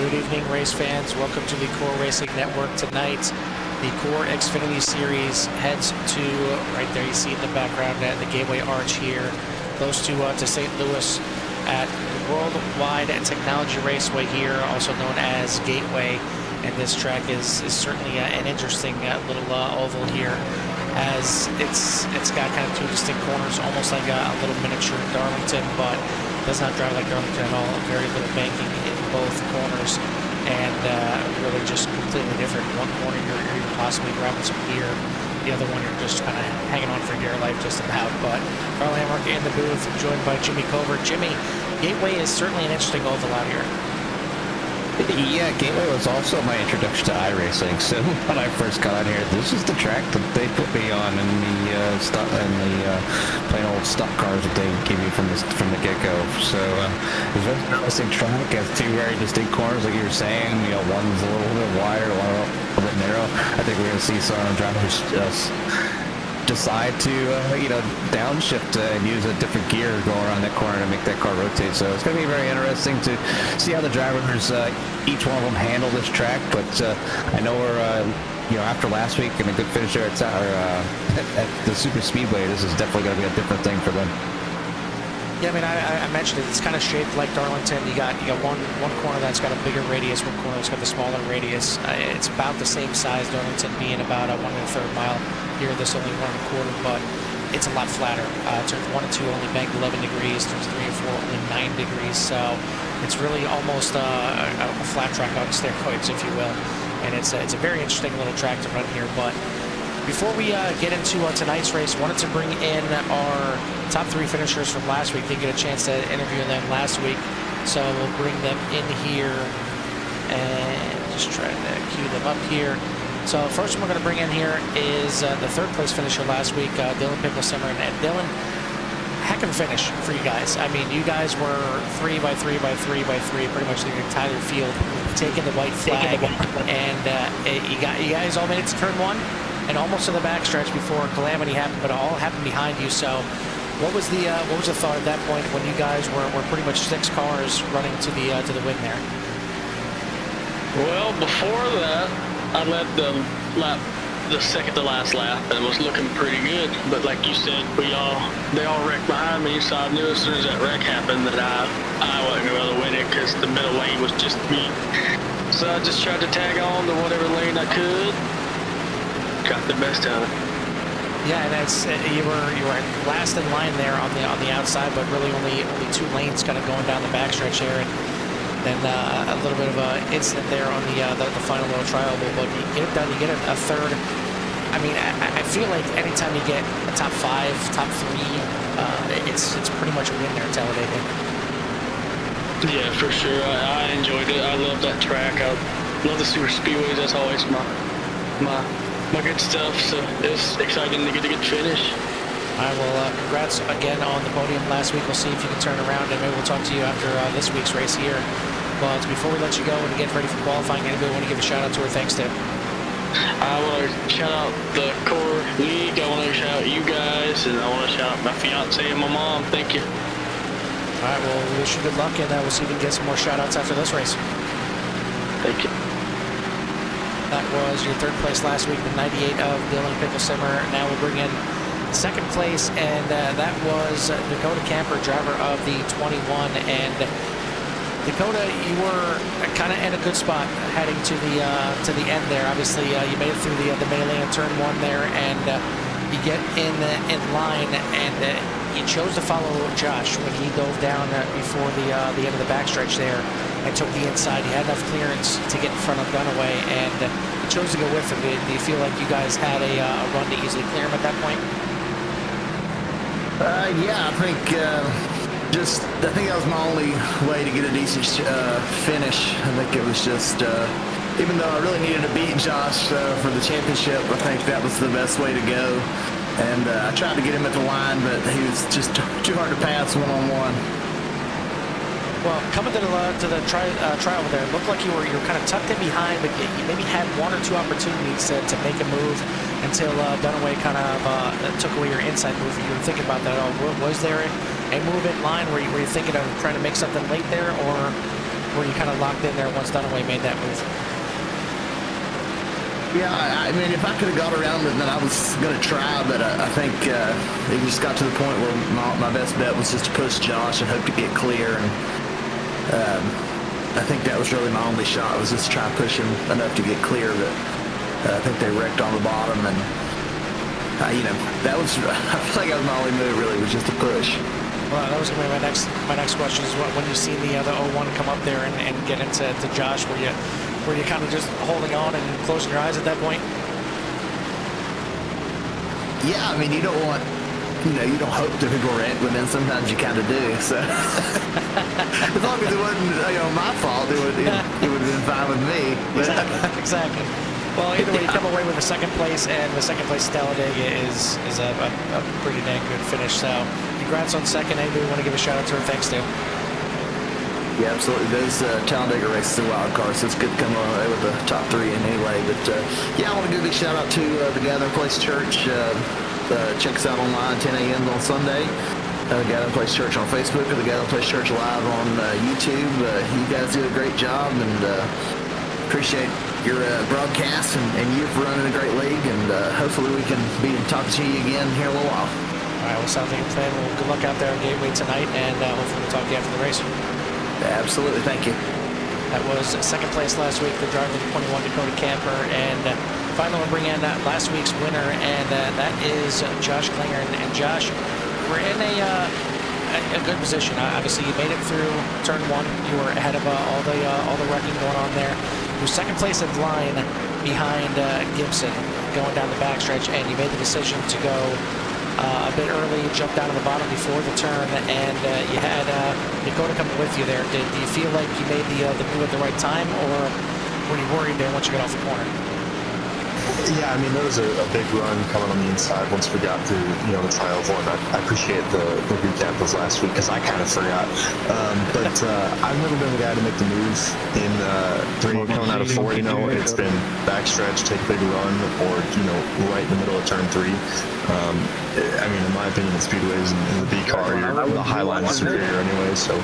Good evening, race fans. Welcome to the CORE Racing Network. Tonight, the CORE Xfinity Series heads to, right there you see in the background, at the Gateway Arch here, close to St. Louis at World Wide Technology Raceway here, also known as Gateway. And this track is certainly an interesting little oval here, as it's got kind of two distinct corners, almost like a little miniature Darlington, but does not drive like Darlington at all. Very little banking in both corners, and really just completely different. One corner you're possibly grabbing some gear, the other one you're just kind of hanging on for dear life just about. But Carl Hamrick in the booth, joined by Jimmy Covert. Jimmy, Gateway is certainly an interesting oval out here. Yeah, Gateway was also my introduction to iRacing. So when I first got on here, this is the track that they put me on in the plain old stock cars that they gave me from the get-go. So it's a very interesting track. It has two very distinct corners, like you were saying. You know, one's a little bit wider, one a little bit narrow. I think we're going to see some drivers decide to downshift and use a different gear going around that corner to make that car rotate. So it's going to be very interesting to see how the drivers, each one of them, handle this track. But I know we're after last week and a good finish there at the Super Speedway, this is definitely going to be a different thing for them. Yeah, I mean, I mentioned it. It's kind of shaped like Darlington. You got one corner that's got a bigger radius, one corner that's got the smaller radius. It's about the same size, Darlington being about a 1 1/3 mile. Here, this only 1 1/4, but it's a lot flatter. Turns 1 and 2 only banked 11 degrees. Turns 3 and 4 only 9 degrees. So it's really almost a flat track on steroids, if you will. And it's a very interesting little track to run here. But before we get into tonight's race, wanted to bring in our top 3 finishers from last week. Didn't get a chance to interview them last week, so we'll bring them in here and just try to cue them up here. So first one we're going to bring in here is the 3rd place finisher last week, Dylan Picklesimmer. And Dylan, heck of a finish for you guys. I mean, you guys were 3 by 3 by 3 by 3, pretty much the entire field, taking the white flag, and you guys all made it to turn 1. And almost to the backstretch before calamity happened, but it all happened behind you. So, what was the thought at that point when you guys were pretty much 6 cars running to the win there? Well, before that, I led the second to last lap, and it was looking pretty good. But like you said, they all wrecked behind me. So I knew as soon as that wreck happened that I wasn't going to be able to win it, because the middle lane was just me. So I just tried to tag on to whatever lane I could. Got the best out of it. Yeah, and you were last in line there on the outside, but really only 2 lanes kind of going down the backstretch here, and then a little bit of an incident there on the final little trial. But you get it done, you get a 3rd. I mean, I feel like anytime you get a top 5, top 3, it's pretty much a win there at Talladega. Yeah, for sure. I enjoyed it. I love that track. I love the super speedways. That's always my good stuff, so it's exciting to get a good finish. All right, well, congrats again on the podium last week. We'll see if you can turn around, and maybe we'll talk to you after this week's race here. But before we let you go and get ready for qualifying, anybody want to give a shout out to or thanks to? I want to shout out the CORE League. I want to shout out you guys, and I want to shout out my fiance and my mom. Thank you. All right, well, we wish you good luck, and we'll see if we can get some more shout outs after this race. Thank you. That was your 3rd place last week, the 98 of Dylan Picklesimmer. Now we'll bring in 2nd place, and that was Dakota Camper, driver of the 21. And Dakota, you were kind of in a good spot heading to the end there. Obviously, you made it through the melee in turn 1 there, and you get in line, and you chose to follow Josh when he dove down before the end of the backstretch there and took the inside. He had enough clearance to get in front of Dunaway, and you chose to go with him. Do you feel like you guys had a run to easily clear him at that point? Yeah, I think that was my only way to get a decent finish. I think it was just, even though I really needed to beat Josh for the championship, I think that was the best way to go. And I tried to get him at the line, but he was just too hard to pass one-on-one. Well, coming to the trial there, it looked like you were kind of tucked in behind, but you maybe had 1 or 2 opportunities to make a move until Dunaway kind of took away your inside move. You were thinking about that at all? Was there a move in line where you were thinking of trying to make something late there, or were you kind of locked in there once Dunaway made that move? Yeah, I mean, if I could have got around it, then I was going to try, but I think it just got to the point where my best bet was just to push Josh and hope to get clear, and I think that was really my only shot, was just to try and push him enough to get clear, but I think they wrecked on the bottom, and, that was, I feel like that was my only move, really, was just to push. Well, that was going to be my next question, is when you seen the 01 come up there and get into Josh, were you kind of just holding on and closing your eyes at that point? Yeah, I mean, you don't want, you don't hope to people wreck, but then sometimes you kind of do. So as long as it wasn't, my fault, it would have been fine with me. Exactly. Well, either way, you come away with a second place, and the second place at Talladega is a pretty dang good finish. So congrats on second. Anybody want to give a shout out to her? Thanks to. Yeah, absolutely. Those Talladega races are wild cards, so it's good to come away with the top three in anyway. But yeah, I want to give a big shout out to the Gathering Place Church. Check us out online 10 a.m. on Sunday. The Gathering Place Church on Facebook, or the Gathering Place Church live on YouTube. You guys do a great job, and appreciate your broadcast and you for running a great league. And hopefully we can be talking to you again here in a little while. All right, well, sounds like a plan. Well, good luck out there at Gateway tonight, and hopefully we'll talk to you after the race. Absolutely, thank you. That was second place last week, the driver of the 21 Dakota Camper, and finally we'll bring in last week's winner, and that is Josh Klinger. And Josh, we're in a good position. Obviously, you made it through turn one. You were ahead of all the wrecking going on there. You're second place in line behind Gibson going down the backstretch, and you made the decision to go a bit early, jumped down to the bottom before the turn, and you had Dakota coming with you there. Do you feel like you made the move at the right time, or were you worried there once you got off the corner? Yeah, I mean, there was a big run coming on the inside once we got through, the trials one. I appreciate the recap of last week because I kind of forgot. But I've never been the guy to make the move in three coming out of four. It's been backstretch, take a big run, or right in the middle of turn three. I mean, in my opinion, the speedways and the B car, the high line is superior anyway. So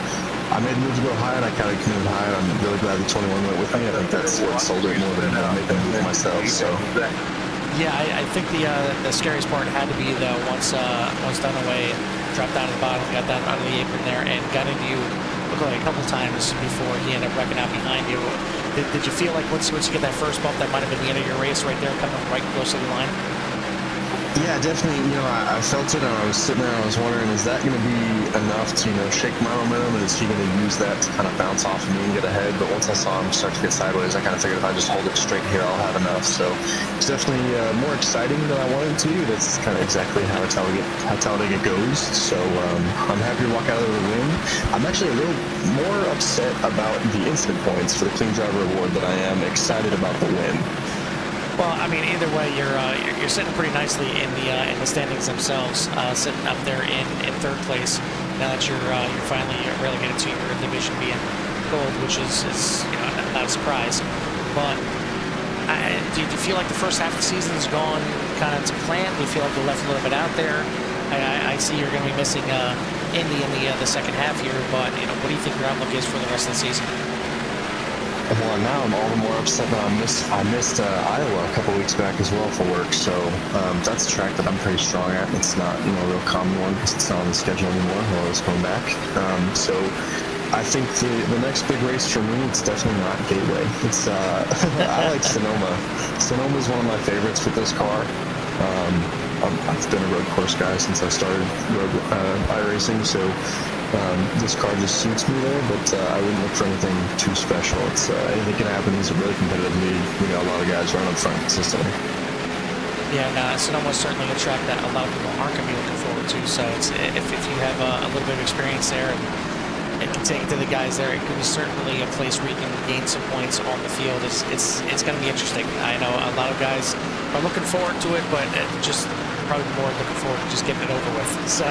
I made the move to go high, and I kind of committed high, and I'm really glad the 21 went with me. I think that's what sold it more than making a move myself. So yeah, I think the scariest part had to be though once Dunaway dropped down to the bottom, got down under the apron there, and got into you a couple times before he ended up wrecking out behind you. Did you feel like once you get that first bump, that might have been the end of your race right there, coming right close to the line? Yeah, definitely. I felt it, and I was sitting there and I was wondering, is that going to be enough to, shake my momentum, and is he going to use that to kind of bounce off of me and get ahead? But once I saw him start to get sideways, I kind of figured if I just hold it straight here, I'll have enough. So it's definitely more exciting than I wanted to. That's kind of exactly how Talladega goes. So I'm happy to walk out of there with a win. I'm actually a little more upset about the incident points for the Clean Driver Award than I am excited about the win. Well, I mean, either way, you're sitting pretty nicely in the standings themselves, sitting up there in third place. Now that you're finally relegated to your division being gold, which is not a surprise. But do you feel like the first half of the season has gone kind of to plan? Do you feel like you left a little bit out there? I see you're going to be missing Indy in the second half here, but what do you think your outlook is for the rest of the season? Well, now I'm all the more upset that I missed Iowa a couple weeks back as well for work. So that's a track that I'm pretty strong at. It's not a real common one because it's not on the schedule anymore while I was going back. So I think the next big race for me, it's definitely not Gateway. It's I like Sonoma. Sonoma is one of my favorites with this car. I've been a road course guy since I started iRacing, so this car just suits me there, but I wouldn't look for anything too special. It's anything can happen. It's a really competitive league. We got a lot of guys running up front consistently. Yeah, and Sonoma is certainly a track that a lot of people aren't going to be looking forward to, so if you have a little bit of experience there and can take it to the guys there, it could be certainly a place where you can gain some points on the field. It's going to be interesting. I know a lot of guys are looking forward to it, but just probably more looking forward to just getting it over with. So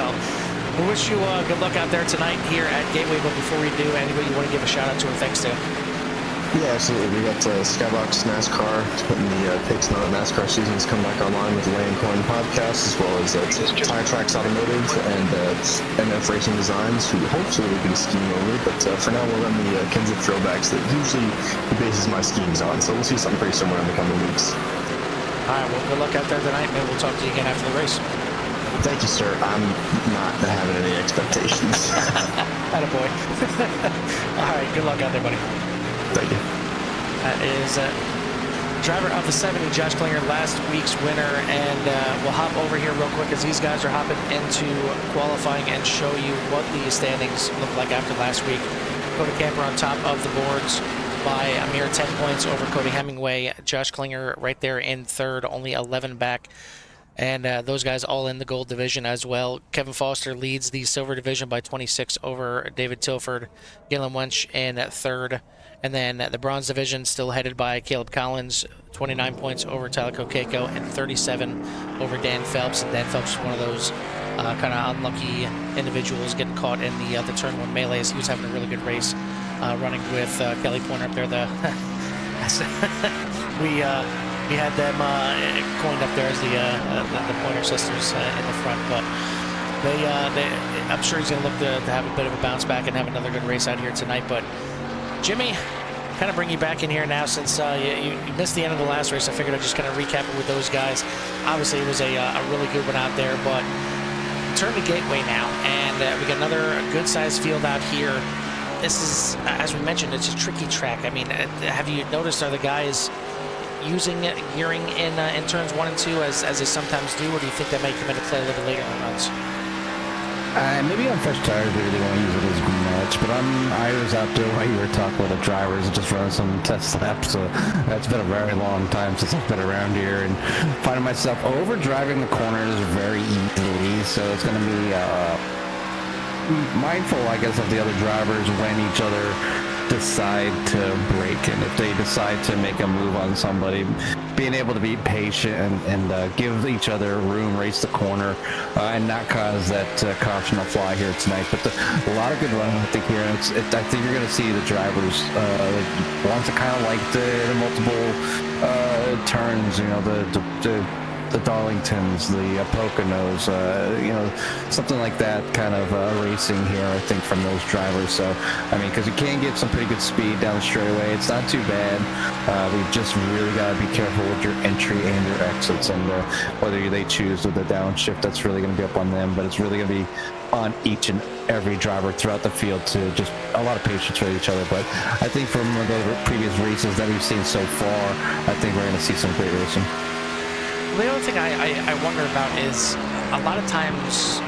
we wish you good luck out there tonight here at Gateway, but before we do, anybody you want to give a shout out to or thanks to? Yeah, absolutely. We got Skybox NASCAR putting the picks now that NASCAR season's come back online with the Lane Coin podcast, as well as Tire Tracks Automotive and MF Racing Designs, who hopefully we're going to scheme over. But for now, we'll run the Kenzie throwbacks that usually he bases my schemes on. So we'll see something pretty similar in the coming weeks. All right, well, good luck out there tonight. Maybe we'll talk to you again after the race. Thank you, sir. I'm not having any expectations. Attaboy. All right, good luck out there, buddy. Thank you. That is driver of the 70, Josh Klinger, last week's winner. And we'll hop over here real quick as these guys are hopping into qualifying and show you what the standings look like after last week. Cody Camper on top of the boards by a mere 10 points over Cody Hemingway. Josh Klinger right there in third, only 11 back. And those guys all in the gold division as well. Kevin Foster leads the silver division by 26 over David Tilford. Galen Wench in third. And then the bronze division still headed by Caleb Collins, 29 points over Tyler Kokeko and 37 over Dan Phelps. And Dan Phelps is one of those kind of unlucky individuals getting caught in the turn one melees. He was having a really good race running with Kelly Pointer up there. We had them coined up there as the Pointer sisters in the front, but I'm sure he's going to look to have a bit of a bounce back and have another good race out here tonight. But Jimmy, kind of bring you back in here now since you missed the end of the last race. I figured I'd just kind of recap it with those guys. Obviously, it was a really good one out there, but turn to Gateway now, and we got another good-sized field out here. This is, as we mentioned, it's a tricky track. I mean, have you noticed, are the guys using gearing in turns 1 and 2 as they sometimes do, or do you think that may come into play a little bit later in the runs? Maybe on fresh tires they really won't use it as much, but I was out there while you were talking with the drivers and just running some test laps, so that's been a very long time since I've been around here, and finding myself over driving the corners very easily, so it's going to be mindful, I guess, of the other drivers when each other decide to brake, and if they decide to make a move on somebody, being able to be patient and give each other room, race the corner, and not cause that caution to fly here tonight. But a lot of good running, I think, here. I think you're going to see the drivers want to kind of like the multiple turns, you know, the Darlingtons, the Poconos, you know, something like that kind of racing here, I think, from those drivers. So, I mean, because you can get some pretty good speed down the straightaway. It's not too bad. We've just really got to be careful with your entry and your exits, and whether they choose with the downshift, that's really going to be up on them. But it's really going to be on each and every driver throughout the field to just a lot of patience with each other. But I think from the previous races that we've seen so far, I think we're going to see some great racing. The other thing I wonder about is a lot of times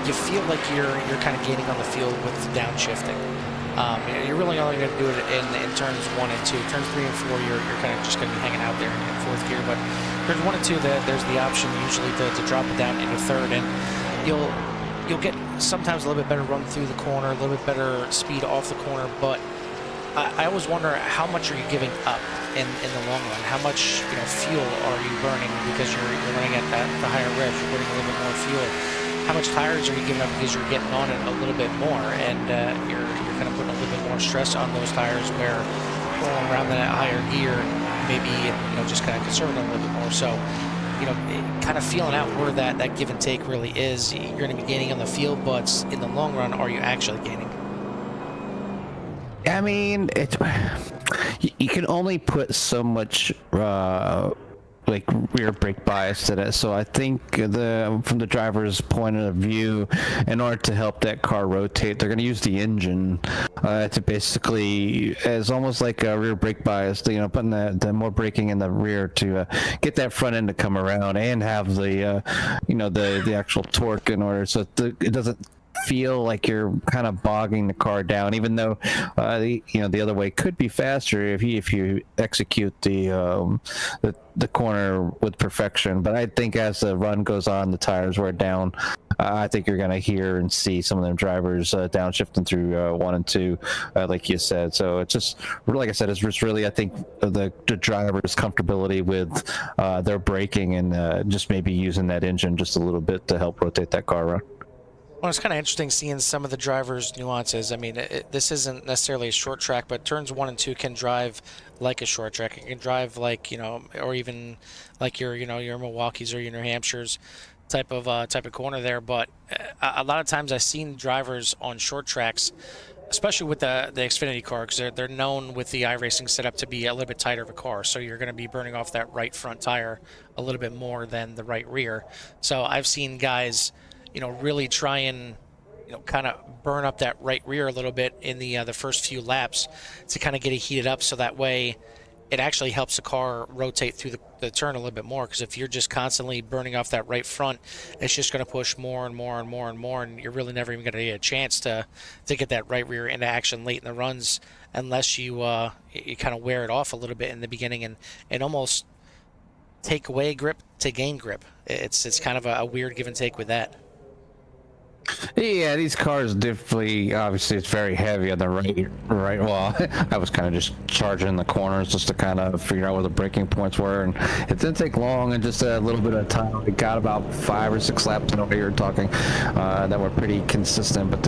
you feel like you're kind of gaining on the field with the downshifting. You're really only going to do it in turns 1 and 2. Turns 3 and 4, you're kind of just going to be hanging out there in fourth gear. But turns 1 and 2, there's the option usually to drop it down into third, and you'll get sometimes a little bit better run through the corner, a little bit better speed off the corner. But I always wonder, how much are you giving up in the long run? How much fuel are you burning because you're running at the higher rev? You're burning a little bit more fuel. How much tires are you giving up because you're getting on it a little bit more, and you're kind of putting a little bit more stress on those tires where going around that higher gear, maybe just kind of conserving them a little bit more. So kind of feeling out where that give and take really is. You're going to be gaining on the field, but in the long run, are you actually gaining? I mean, you can only put so much like rear brake bias to that. So I think from the driver's point of view, in order to help that car rotate, they're going to use the engine to basically as almost like a rear brake bias, putting the more braking in the rear to get that front end to come around and have the the actual torque in order so it doesn't feel like you're kind of bogging the car down, even though the other way could be faster if you execute the corner with perfection. But I think as the run goes on, the tires wear down. I think you're going to hear and see some of them drivers downshifting through 1 and 2, like you said. So it's just, like I said, it's just really, I think, the driver's comfortability with their braking and just maybe using that engine just a little bit to help rotate that car around. Well, it's kind of interesting seeing some of the drivers' nuances. I mean, this isn't necessarily a short track, but turns 1 and 2 can drive like a short track. It can drive like, or even like your Milwaukee's or your New Hampshire's type of corner there. But a lot of times I've seen drivers on short tracks, especially with the Xfinity car, because they're known with the iRacing setup to be a little bit tighter of a car. So you're going to be burning off that right front tire a little bit more than the right rear. So I've seen guys, really try and, kind of burn up that right rear a little bit in the first few laps to kind of get it heated up. So that way it actually helps the car rotate through the turn a little bit more. Because if you're just constantly burning off that right front, it's just going to push more and more and more and more. And you're really never even going to get a chance to get that right rear into action late in the runs unless you kind of wear it off a little bit in the beginning and almost take away grip to gain grip. It's kind of a weird give and take with that. Yeah, these cars definitely, obviously, it's very heavy on the right. Well, I was kind of just charging the corners just to kind of figure out where the braking points were, and it didn't take long, and just a little bit of time. We got about 5 or 6 laps in over here talking that were pretty consistent, but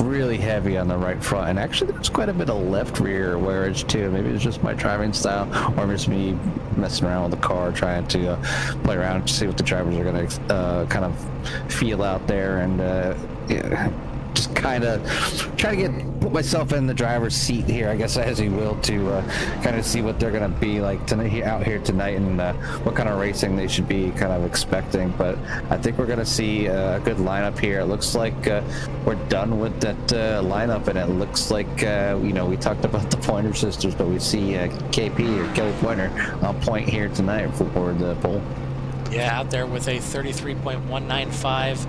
really heavy on the right front. And actually, there's quite a bit of left rear wearage too. Maybe it's just my driving style, or just me messing around with the car, trying to play around to see what the drivers are going to kind of feel out there, and just kind of try to put myself in the driver's seat here, I guess, as you will, to kind of see what they're going to be like tonight, out here tonight, and what kind of racing they should be kind of expecting. But I think we're going to see a good lineup here. It looks like we're done with that lineup, and it looks like we talked about the Pointer sisters, but we see KP or Kelly Pointer on point here tonight for the pole. Yeah, out there with a 33.195.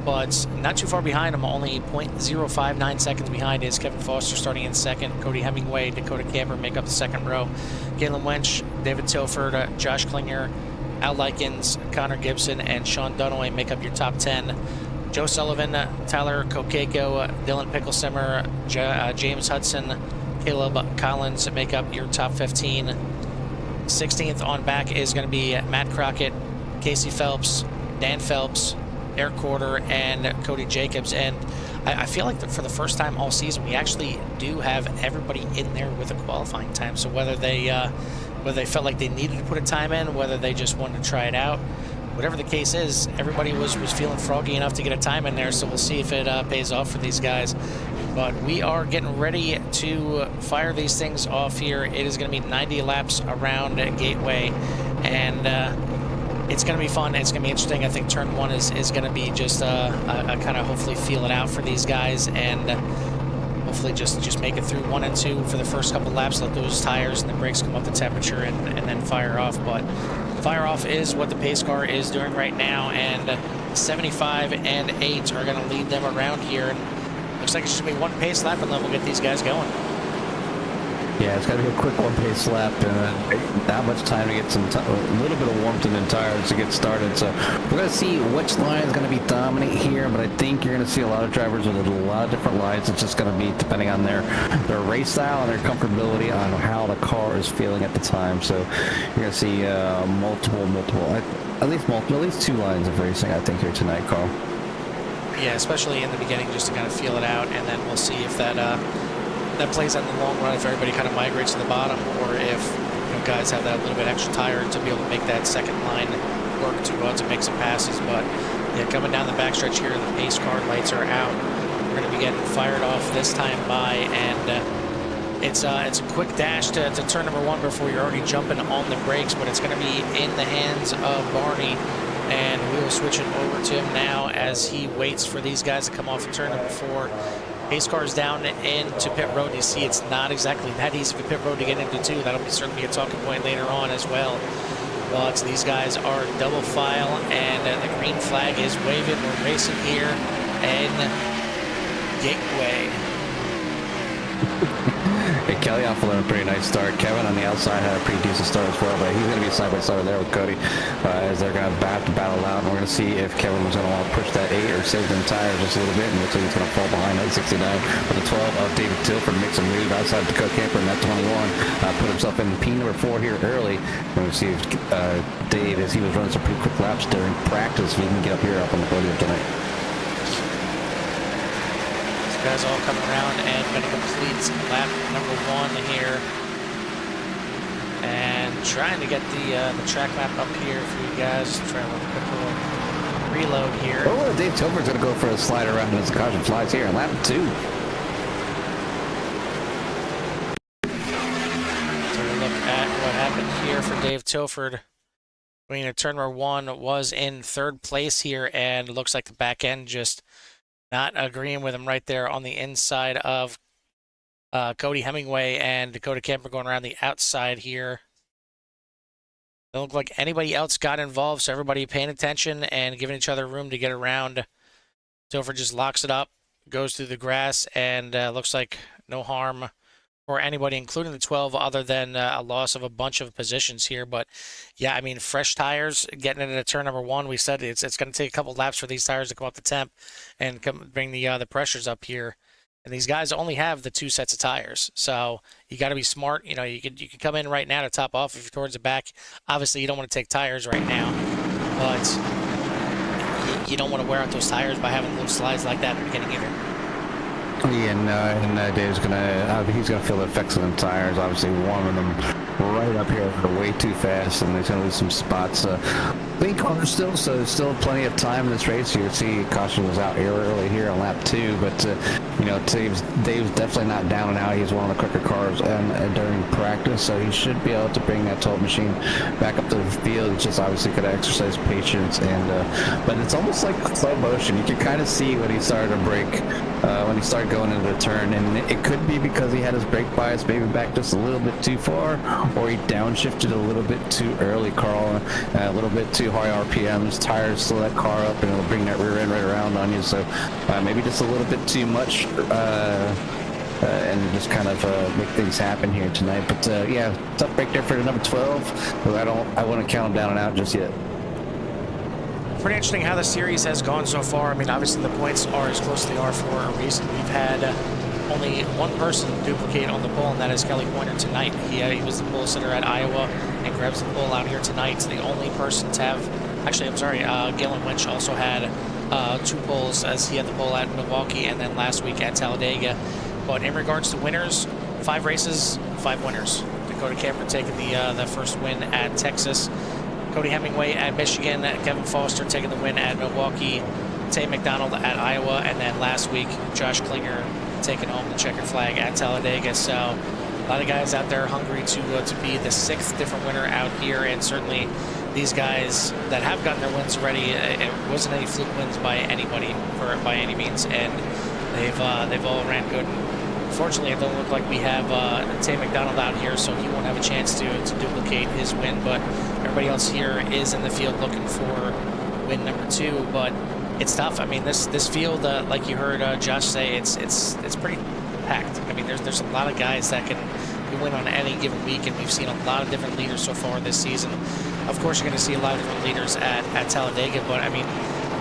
But not too far behind him, only 0.059 seconds behind is Kevin Foster starting in second. Cody Hemingway, Dakota Camper make up the second row. Galen Winch, David Tilford, Josh Klinger, Al Likens, Connor Gibson, and Sean Dunaway make up your top 10. Joe Sullivan, Tyler Kokeko, Dylan Picklesimmer, James Hudson, Caleb Collins make up your top 15. 16th on back is going to be Matt Crockett, Casey Phelps, Dan Phelps, Eric Corder, and Cody Jacobs. And I feel like for the first time all season, we actually do have everybody in there with a qualifying time. So whether they felt like they needed to put a time in, whether they just wanted to try it out, whatever the case is, everybody was feeling froggy enough to get a time in there. So we'll see if it pays off for these guys. But we are getting ready to fire these things off here. It is going to be 90 laps around Gateway, and it's going to be fun. It's going to be interesting. I think turn 1 is going to be just a kind of hopefully feel it out for these guys, and hopefully just make it through 1 and 2 for the first couple laps, let those tires and the brakes come up to temperature, and then fire off. But fire off is what the pace car is doing right now, and 75 and 8 are going to lead them around here. And looks like it's just going to be one pace lap, and then we'll get these guys going. Yeah, it's got to be a quick one-pace lap, and not much time to get a little bit of warmth in the tires to get started. So we're going to see which line is going to be dominant here, but I think you're going to see a lot of drivers with a lot of different lines. It's just going to be depending on their race style and their comfortability on how the car is feeling at the time. So you're going to see multiple, at least 2 lines of racing, I think, here tonight, Carl. Yeah, especially in the beginning, just to kind of feel it out, and then we'll see if that plays out in the long run, if everybody kind of migrates to the bottom, or if guys have that little bit extra tire to be able to make that second line work to make some passes. But yeah, coming down the backstretch here, the pace car lights are out. We're going to be getting fired off this time by, and it's a quick dash to turn number 1 before you're already jumping on the brakes, but it's going to be in the hands of Barney. And we will switch it over to him now as he waits for these guys to come off of turn number 4. Pace cars down into pit road. You see, it's not exactly that easy of a pit road to get into too. That'll certainly be a talking point later on as well. But these guys are double file, and the green flag is waving. We're racing here in Gateway. Hey, Kelly off a pretty nice start. Kevin on the outside had a pretty decent start as well, but he's going to be side by side there with Cody as they're going to battle out. And we're going to see if Kevin was going to want to push that 8 or save them tires just a little bit. And looks like he's going to fall behind that 69. But the 12 of David Tilford makes a move outside Dakota Camper in that 21. Put himself in P number 4 here early. We're going to see if Dave, as he was running some pretty quick laps during practice, if he can get up here up on the podium tonight. Guys all coming around and going to complete lap number 1 here. And trying to get the track map up here for you guys. Trying to quick little reload here. Oh, Dave Tilford's going to go for a slide around as the caution flies here in lap 2. So we look at what happened here for Dave Tilford. I mean, turn number 1 was in 3rd place here, and it looks like the back end just not agreeing with him right there on the inside of Cody Hemingway and Dakota Kemper going around the outside here. Don't look like anybody else got involved, so everybody paying attention and giving each other room to get around. Tilford just locks it up, goes through the grass, and looks like no harm for anybody, including the 12, other than a loss of a bunch of positions here. But yeah, I mean, fresh tires getting into turn number 1. We said it's going to take a couple laps for these tires to come up the temp and bring the pressures up here. And these guys only have the 2 sets of tires, so you got to be smart. You know, you can come in right now to top off if you're towards the back. Obviously, you don't want to take tires right now, but you don't want to wear out those tires by having little slides like that at the beginning either. And Dave's he's gonna feel the effects of them tires. Obviously, warming them right up here way too fast, and he's gonna lose some spots. Clean car still, so there's still plenty of time in this race. You see, caution was out here early here on lap 2, but you know, Dave's definitely not down and out. He's one of the quicker cars during practice, so he should be able to bring that 12 machine back up to the field. He's just obviously got to exercise patience, and but it's almost like slow motion. You can kind of see when he started to brake, when he started going into the turn, and it could be because he had his brake bias maybe back just a little bit too far, or he downshifted a little bit too early, Carl, a little bit too high RPMs. Tires slow that car up, and it'll bring that rear end right around on you. So maybe just a little bit too much, and just kind of make things happen here tonight. But yeah, tough break there for the number 12. But I wouldn't count him down and out just yet. Pretty interesting how the series has gone so far. I mean, obviously the points are as close as they are for a reason. We've had only one person duplicate on the pole, and that is Kelly Pointer tonight. He was the pole sitter at Iowa and grabs the pole out here tonight. The only person to have, actually, I'm sorry, Galen Winch also had 2 poles, as he had the pole at Milwaukee and then last week at Talladega. But in regards to winners, 5 races, 5 winners. Dakota Camper taking the first win at Texas. Cody Hemingway at Michigan, Kevin Foster taking the win at Milwaukee, Tay McDonald at Iowa, and then last week, Josh Klinger taking home the checkered flag at Talladega. So a lot of guys out there hungry to be the 6th different winner out here, and certainly these guys that have gotten their wins already, it wasn't any fluke wins by anybody, by any means, and they've all ran good. Unfortunately, it doesn't look like we have Tay McDonald out here, so he won't have a chance to duplicate his win, but everybody else here is in the field looking for win number 2. But it's tough. I mean, this field, like you heard Josh say, it's pretty packed. I mean, there's a lot of guys that can win on any given week, and we've seen a lot of different leaders so far this season. Of course, you're going to see a lot of different leaders at Talladega, but I mean,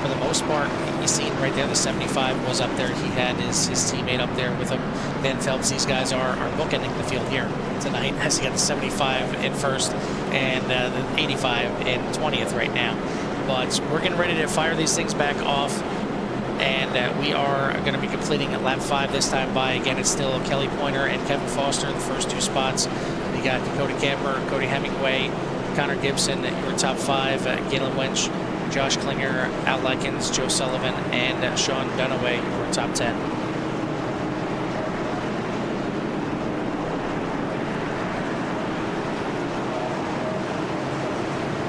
for the most part, you see right there, the 75 was up there. He had his teammate up there with him. Van Phelps, these guys are bookending the field here tonight, as he got the 75 in first and the 85 in 20th right now. But we're getting ready to fire these things back off, and we are going to be completing at lap 5 this time by, again, it's still Kelly Pointer and Kevin Foster in the first 2 spots. We got Dakota Camper, Cody Hemingway, Connor Gibson, your top 5, Galen Winch, Josh Klinger, Al Likens, Joe Sullivan, and Sean Dunaway, your top 10.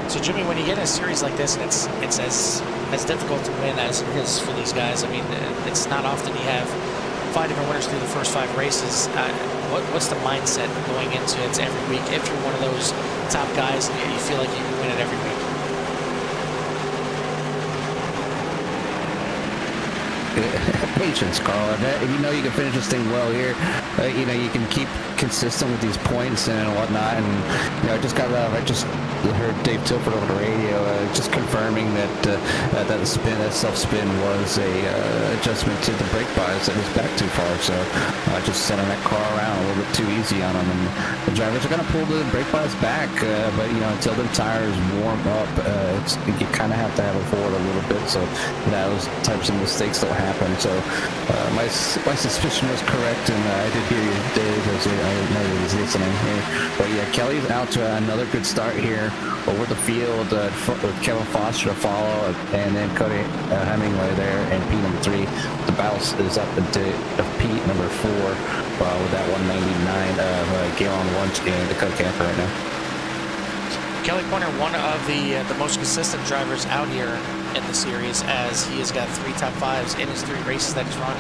So Jimmy, when you get a series like this, and it's as difficult to win as it is for these guys. I mean, it's not often you have 5 different winners through the first 5 races. What's the mindset going into it every week? If you're one of those top guys and you feel like you can win it every week. Patience, Carl. If you know you can finish this thing well here, you know you can keep consistent with these points and whatnot. And you know, I just heard Dave Tilford over the radio, just confirming that that self-spin was a adjustment to the brake bias that was back too far. So just sending that car around a little bit too easy on them, and the drivers are going to pull the brake bias back. But you know, until the tires warm up, you kind of have to have it forward a little bit. So those types of mistakes don't happen. So my suspicion was correct, and I did hear you, Dave, as I know he was listening here. But yeah, Kelly's out to another good start here over the field with Kevin Foster to follow, and then Cody Hemingway there, and P number 3. The battle is up into P number 4 with that 199 of Galen Lunch and the Dakota Camper right now. Kelly Pointer, one of the most consistent drivers out here in the series, as he has got 3 top 5s in his 3 races that he's run.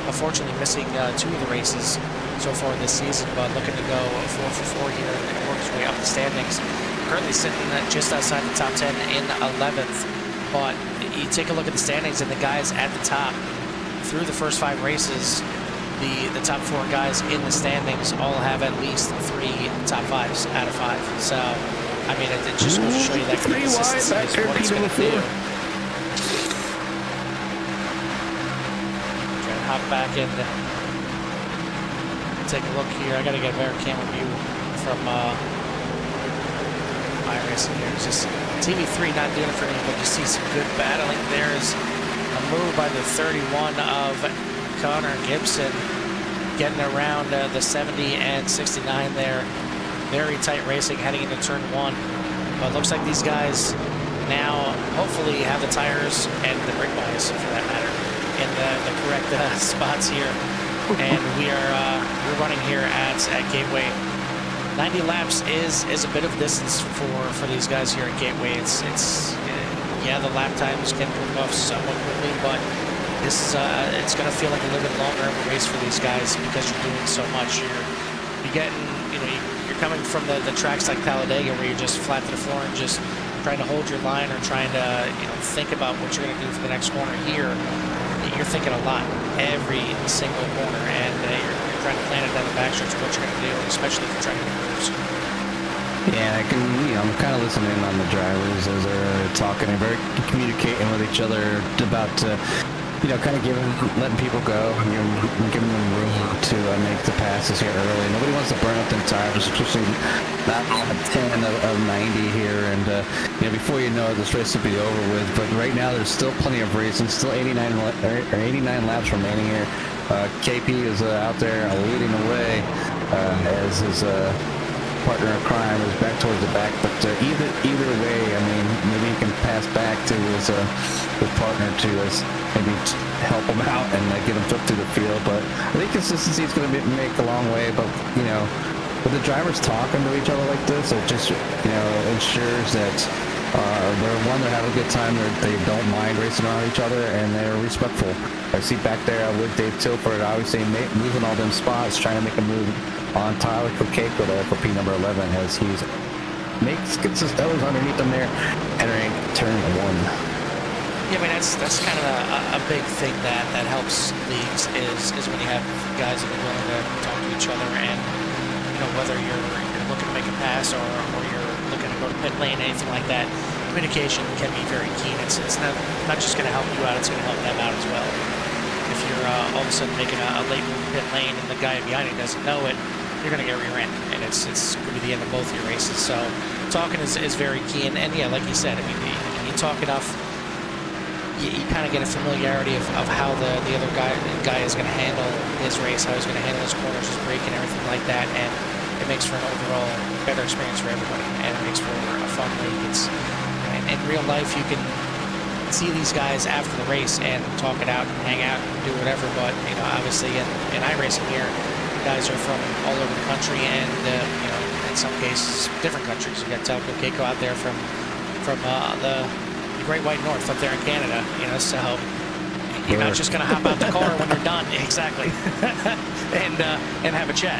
Unfortunately, missing 2 of the races so far this season, but looking to go 4 for 4 here and work his way up the standings. Currently sitting just outside the top 10 in 11th, but you take a look at the standings and the guys at the top through the first 5 races. The top 4 guys in the standings all have at least 3 top 5s out of 5. So, I mean, it just goes to show you that consistency is what it's going to do. Try to hop back and take a look here. I got to get a better camera view from iRacing here. It's just TV3 not doing it for me, but you see some good battling. There's a move by the 31 of Connor Gibson, getting around the 70 and 69 there. Very tight racing heading into turn 1. But it looks like these guys now hopefully have the tires and the brake bias, for that matter, in the correct spots here. And we're running here at Gateway. 90 laps is a bit of distance for these guys here at Gateway. It's yeah, the lap times can move off somewhat quickly, but this is it's going to feel like a little bit longer of a race for these guys because you're doing so much. You're getting, you know, you're coming from the tracks like Talladega where you're just flat to the floor and just trying to hold your line or trying to, you know, think about what you're going to do for the next corner. Here, you're thinking a lot every single corner, and you're trying to plan it down the backstretch what you're going to do, especially if you're trying to make moves. Yeah, I'm kind of listening on the drivers as they're talking and very communicating with each other about, kind of letting people go and giving them room to make the passes here early. Nobody wants to burn up them tires, especially not 10 of 90 here. And, before you know it, this race will be over with. But right now, there's still plenty of racing, still 89 laps remaining here. KP is out there leading the way as his partner in crime is back towards the back, but either way, I mean, maybe he can pass back to his partner to maybe help him out and get him up through the field. But I think consistency is going to make a long way. But with the drivers talking to each other like this, it just ensures that they're having a good time. They don't mind racing around each other, and they're respectful. I see back there with Dave Tilford, obviously moving all them spots, trying to make a move on Tyler Kokeko there for P number 11 as he gets his elbows underneath him there, entering turn 1. Yeah, I mean, that's kind of a big thing that helps leagues is when you have guys that are willing to talk to each other, and whether you're looking to make a pass or you're looking to go to pit lane, anything like that, communication can be very keen. It's not just going to help you out, it's going to help them out as well. If you're all of a sudden making a late move to pit lane and the guy behind you doesn't know it, you're going to get rear-ended, and it's going to be the end of both your races. So talking is very key, and yeah, like you said, I mean, you talk enough, you kind of get a familiarity of how the other guy is going to handle his race, how he's going to handle his corners, his braking, everything like that, and it makes for an overall better experience for everybody, and it makes for a fun league. It's in real life, you can see these guys after the race and talk it out and hang out and do whatever, but obviously in iRacing here, guys are from all over the country, and in some cases different countries. You got Telco Keiko out there from the Great White North up there in Canada, so you're not just going to hop out the car when you're done, exactly, and have a chat.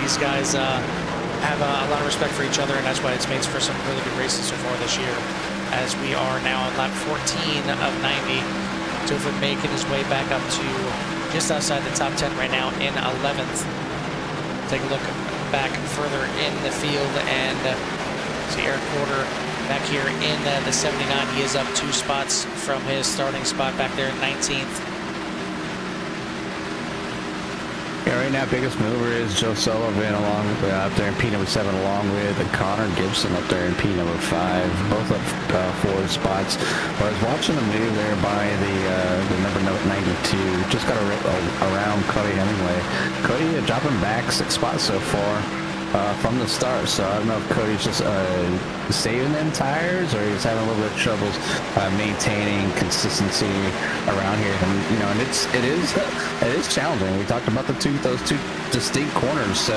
These guys have a lot of respect for each other, and that's why it's made for some really good races so far this year, as we are now on lap 14 of 90. Tufik making his way back up to just outside the top 10 right now in 11th. Take a look back further in the field and see Eric Porter back here in the 79. He is up 2 spots from his starting spot back there in 19th. Yeah, right now, biggest mover is Joe Sullivan along up there in P number 7, along with Connor Gibson up there in P number 5, both up 4 spots. But I was watching the move there by the number 92. Just got around Cody Hemingway. Cody dropping back 6 spots so far from the start. So I don't know if Cody's just saving them tires, or he's having a little bit of troubles maintaining consistency around here. And you know, and it is challenging. We talked about those two distinct corners, so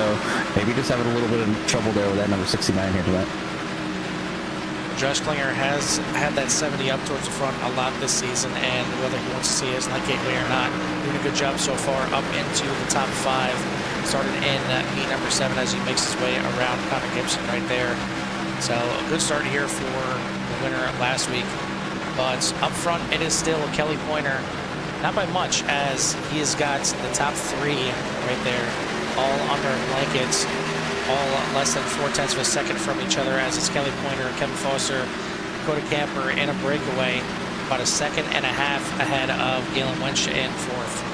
maybe just having a little bit of trouble there with that number 69 here tonight. Josh Klinger has had that 70 up towards the front a lot this season, and whether he wants to see his light gateway or not, doing a good job so far up into the top 5. Started in meet number 7 as he makes his way around Connor Gibson right there. So a good start here for the winner last week. But up front, it is still Kelly Pointer. Not by much, as he has got the top 3 right there, all under blankets, all less than 0.4 of a second from each other, as it's Kelly Pointer, Kevin Foster, Dakota Camper in a breakaway, about 1.5 seconds ahead of Galen Winch in 4th.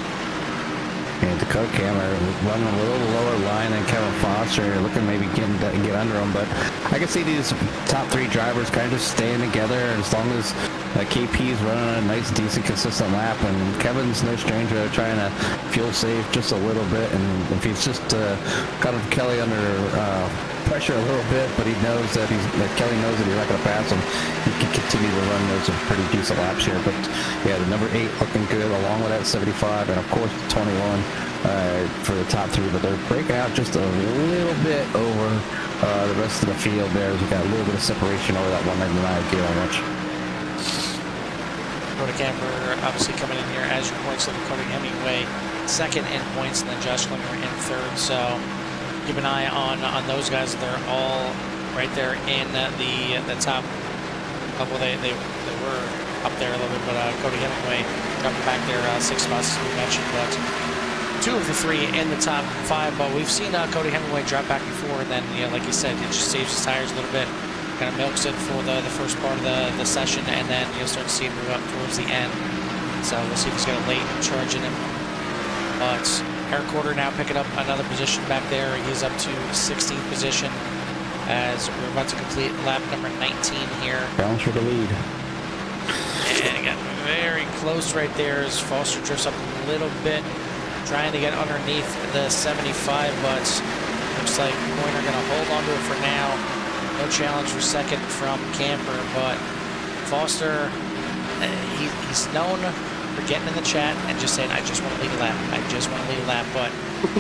And Dakota Camera running a little lower line than Kevin Foster, looking maybe get under him, but I can see these top 3 drivers kind of just staying together as long as KP's running a nice, decent, consistent lap, and Kevin's no stranger to trying to fuel save just a little bit, and if he's just got Kelly under pressure a little bit, but he knows that Kelly knows that he's not going to pass him, he can continue to run those pretty decent laps here. But yeah, the number 8 looking good along with that 75, and of course the 21 for the top 3, but they're breaking out just a little bit over the rest of the field there. We got a little bit of separation over that 199 Galen Winch. Dakota Camper obviously coming in here as your points, looking Cody Hemingway 2nd in points, and then Josh Klinger in 3rd. So keep an eye on those guys. They're all right there in the top couple. They were up there a little bit, but Cody Hemingway dropping back there 6 spots as we mentioned, but 2 of the 3 in the top 5. But we've seen Cody Hemingway drop back before, and then, you know, like you said, it just saves his tires a little bit, kind of milks it for the first part of the session, and then you'll start to see him move up towards the end. So we'll see if he's got a late charge in him. But Eric Corder now picking up another position back there. He's up to 16th position as we're about to complete lap number 19 here. Balance for the lead. And it got very close right there as Foster drifts up a little bit, trying to get underneath the 75, but looks like Pointer going to hold on to it for now. No challenge for 2nd from Camper, but Foster, he's known for getting in the chat and just saying, I just want to lead a lap, I just want to lead a lap, but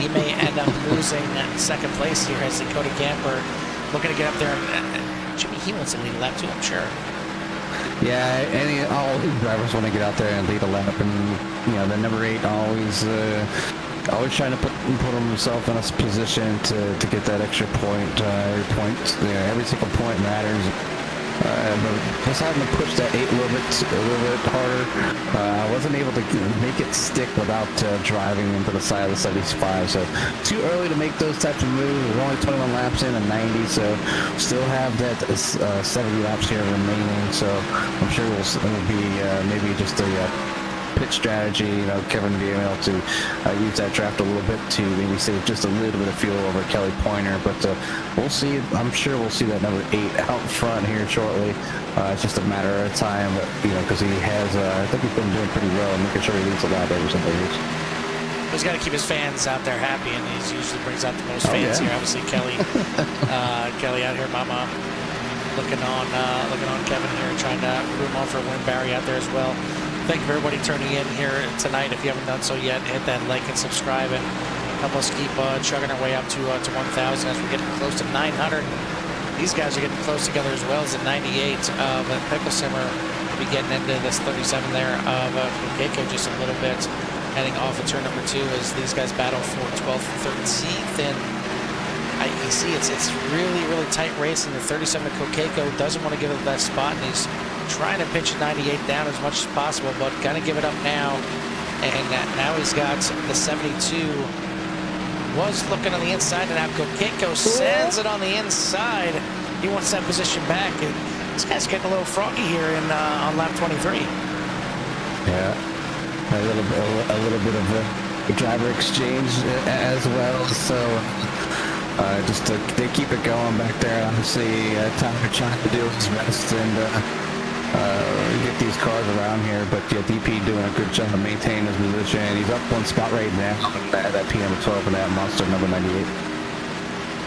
he may end up losing 2nd place here as Dakota Camper looking to get up there. And Jimmy, he wants to lead a lap too, I'm sure. Yeah, all these drivers want to get out there and lead a lap, and you know, the number 8 always trying to put himself in a position to get that extra point. Every single point matters. But just having to push that 8 a little bit harder. I wasn't able to make it stick without driving into the side of the 75. So too early to make those types of moves. We're only 21 laps in and 90, so still have that 70 laps here remaining. So I'm sure we'll be maybe just a pit strategy, you know, Kevin being able to use that draft a little bit to maybe save just a little bit of fuel over Kelly Pointer, but we'll see. I'm sure we'll see that number 8 out front here shortly. It's just a matter of time, you know, because he has, I think he's been doing pretty well and making sure he leads a lap every single race. He's got to keep his fans out there happy, and he usually brings out the most fans here. Obviously, Kelly out here, Mama, looking on Kevin here, trying to root him on for a win. Barry out there as well. Thank you for everybody turning in here tonight. If you haven't done so yet, hit that like and subscribe, and help us keep chugging our way up to 1,000 as we're getting close to 900. These guys are getting close together as well as the 98 of Pickle Simmer. We'll be getting into this 37 there of Kokeko just a little bit, heading off of turn number 2 as these guys battle for 12th and 13th. And you see it's really, really tight race, and the 37 of Kokeko doesn't want to give it that spot, and he's trying to pitch 98 down as much as possible, but gonna give it up now. And now he's got the 72. Was looking on the inside, and now Kokeko sends it on the inside. He wants that position back, and this guy's getting a little froggy here on lap 23. Yeah, a little bit of driver exchange as well. So they keep it going back there. Obviously, Tyler trying to do his best and get these cars around here. But yeah, DP doing a good job of maintaining his position. He's up one spot right now at that PM12 and that monster number 98.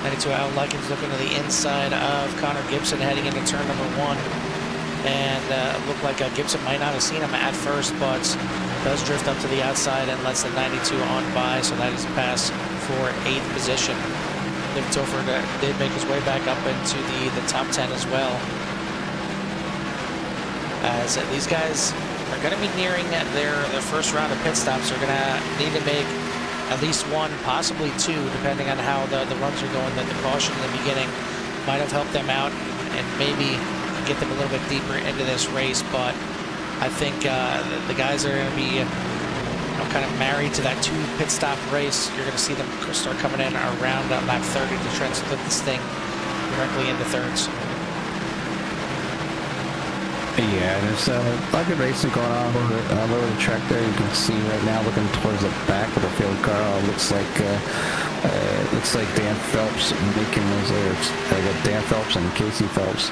92 Al Likens looking to the inside of Connor Gibson heading into turn number 1. And looked like Gibson might not have seen him at first, but does drift up to the outside and lets the 92 on by. So that is a pass for 8th position. David Topher did make his way back up into the top 10 as well. As these guys are going to be nearing their first round of pit stops. They're going to need to make at least one, possibly two, depending on how the runs are going. That the caution in the beginning might have helped them out and maybe get them a little bit deeper into this race. But I think the guys are going to be kind of married to that 2 pit stop race. You're going to see them start coming in around lap 30 to try and split this thing directly into thirds. Yeah, there's a lot of good racing going on all over the track there. You can see right now, looking towards the back of the field car, looks like Dan Phelps making those. I got Dan Phelps and Casey Phelps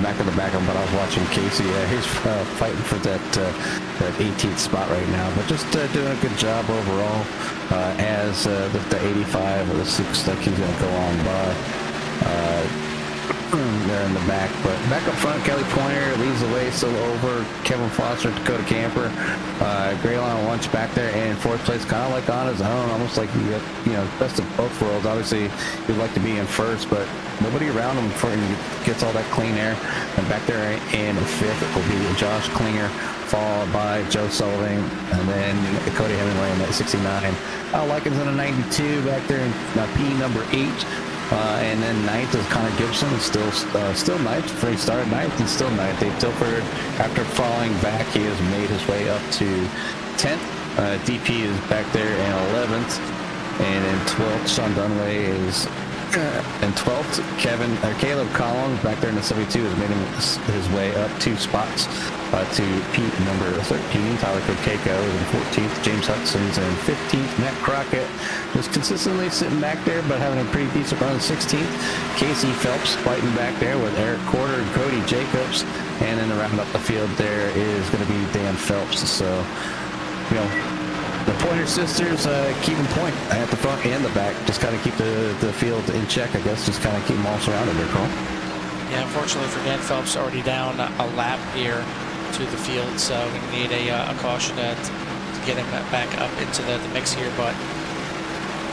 back in the back of him. But I was watching Casey. He's fighting for that 18th spot right now. But just doing a good job overall. As the 85, it looks like he's going to go on by. There in the back, but back up front, Kelly Pointer leads the way, still over Kevin Foster, Dakota Camper, Graylon Lunch back there in 4th place, kind of like on his own, almost like you get, best of both worlds. Obviously, you'd like to be in 1st, but nobody around him before he gets all that clean air. And back there in 5th will be Josh Klinger, followed by Joe Sullivan, and then Cody Hemingway in that 69. Al Likens in a 92 back there in P number 8. And then 9th is Connor Gibson, still 9th. Before he started 9th and still 9th. Dave Tilford, after falling back, he has made his way up to 10th. DP is back there in 11th. And in 12th, Sean Dunway is in 12th. Caleb Collins back there in the 72 has made his way up 2 spots to Pete number 13. Tyler Kokeko is in 14th. James Hudson's in 15th. Matt Crockett is consistently sitting back there, but having a pretty decent run in 16th. Casey Phelps fighting back there with Eric Corder and Cody Jacobs. And then to round up the field there is going to be Dan Phelps. So, the Pointer sisters keeping point at the front and the back. Just kind of keep the field in check, I guess. Just kind of keep them all surrounded there, Carl. Yeah, unfortunately for Dan Phelps, already down a lap here to the field, so we need a caution to get him back up into the mix here. But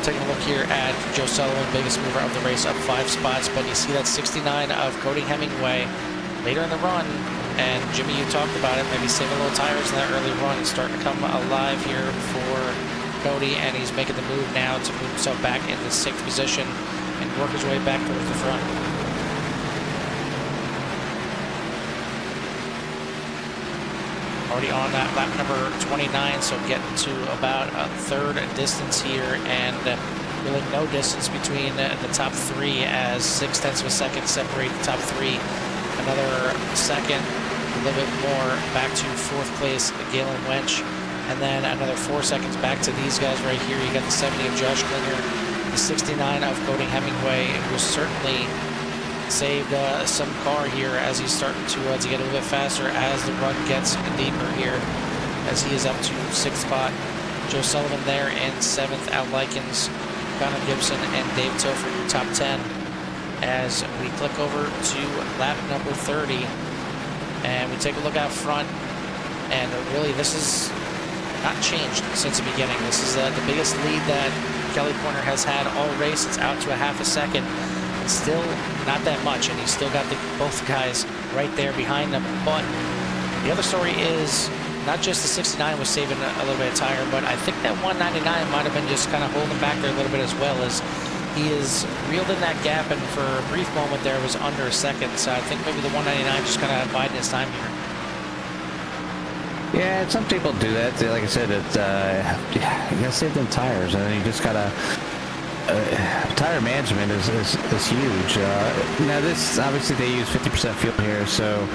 taking a look here at Joe Sullivan, biggest mover of the race, up 5 spots. But you see that 69 of Cody Hemingway later in the run. And Jimmy, you talked about it, maybe saving little tires in that early run. It's starting to come alive here for Cody, and he's making the move now to move himself back into 6th position and work his way back towards the front. Already on that lap number 29, so getting to about a 3rd distance here, and really no distance between the top 3 as 0.6 of a second separate the top 3. Another second, a little bit more back to 4th place, Galen Wench, and then another 4 seconds back to these guys right here. You got the 70 of Josh Klinger, the 69 of Cody Hemingway, who certainly saved some car here as he's starting to get a little bit faster as the run gets deeper here, as he is up to 6th spot. Joe Sullivan there in 7th, Al Likens, Connor Gibson, and Dave Tilford, your top 10. As we click over to lap number 30, and we take a look out front, and really this is not changed since the beginning. This is the biggest lead that Kelly Pointer has had all race. It's out to a half a second. It's still not that much, and he's still got both guys right there behind him. But the other story is not just the 69 was saving a little bit of tire, but I think that 199 might have been just kind of holding back there a little bit as well, as he is reeled in that gap, and for a brief moment there was under a second. So I think maybe the 199 just kind of biding his time here. Yeah, some people do that. Like I said, you gotta save them tires, and you just gotta. Tire management is huge. Now this, obviously they use 50% fuel here, so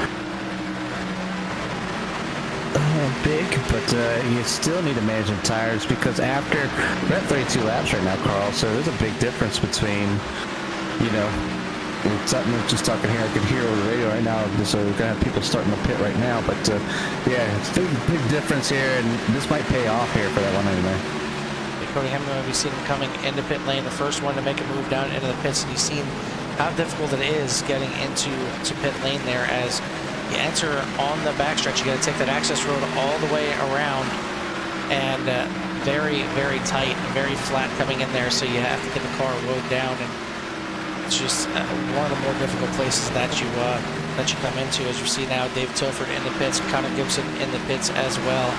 big, but you still need to manage the tires because after we're at 32 laps right now, Carl. So there's a big difference between, you know, I'm just talking here. I can hear over the radio right now. So we're gonna have people starting the pit right now, but yeah, it's a big difference here, and this might pay off here for that 199. Cody Hemingway, we've seen him coming into pit lane, the first one to make a move down into the pits, and you've seen how difficult it is getting into pit lane there. As you enter on the backstretch, you got to take that access road all the way around, and very, very tight, very flat coming in there, so you have to get the car rode down, and it's just one of the more difficult places that you come into. As you see now, Dave Tilford in the pits, Connor Gibson in the pits as well.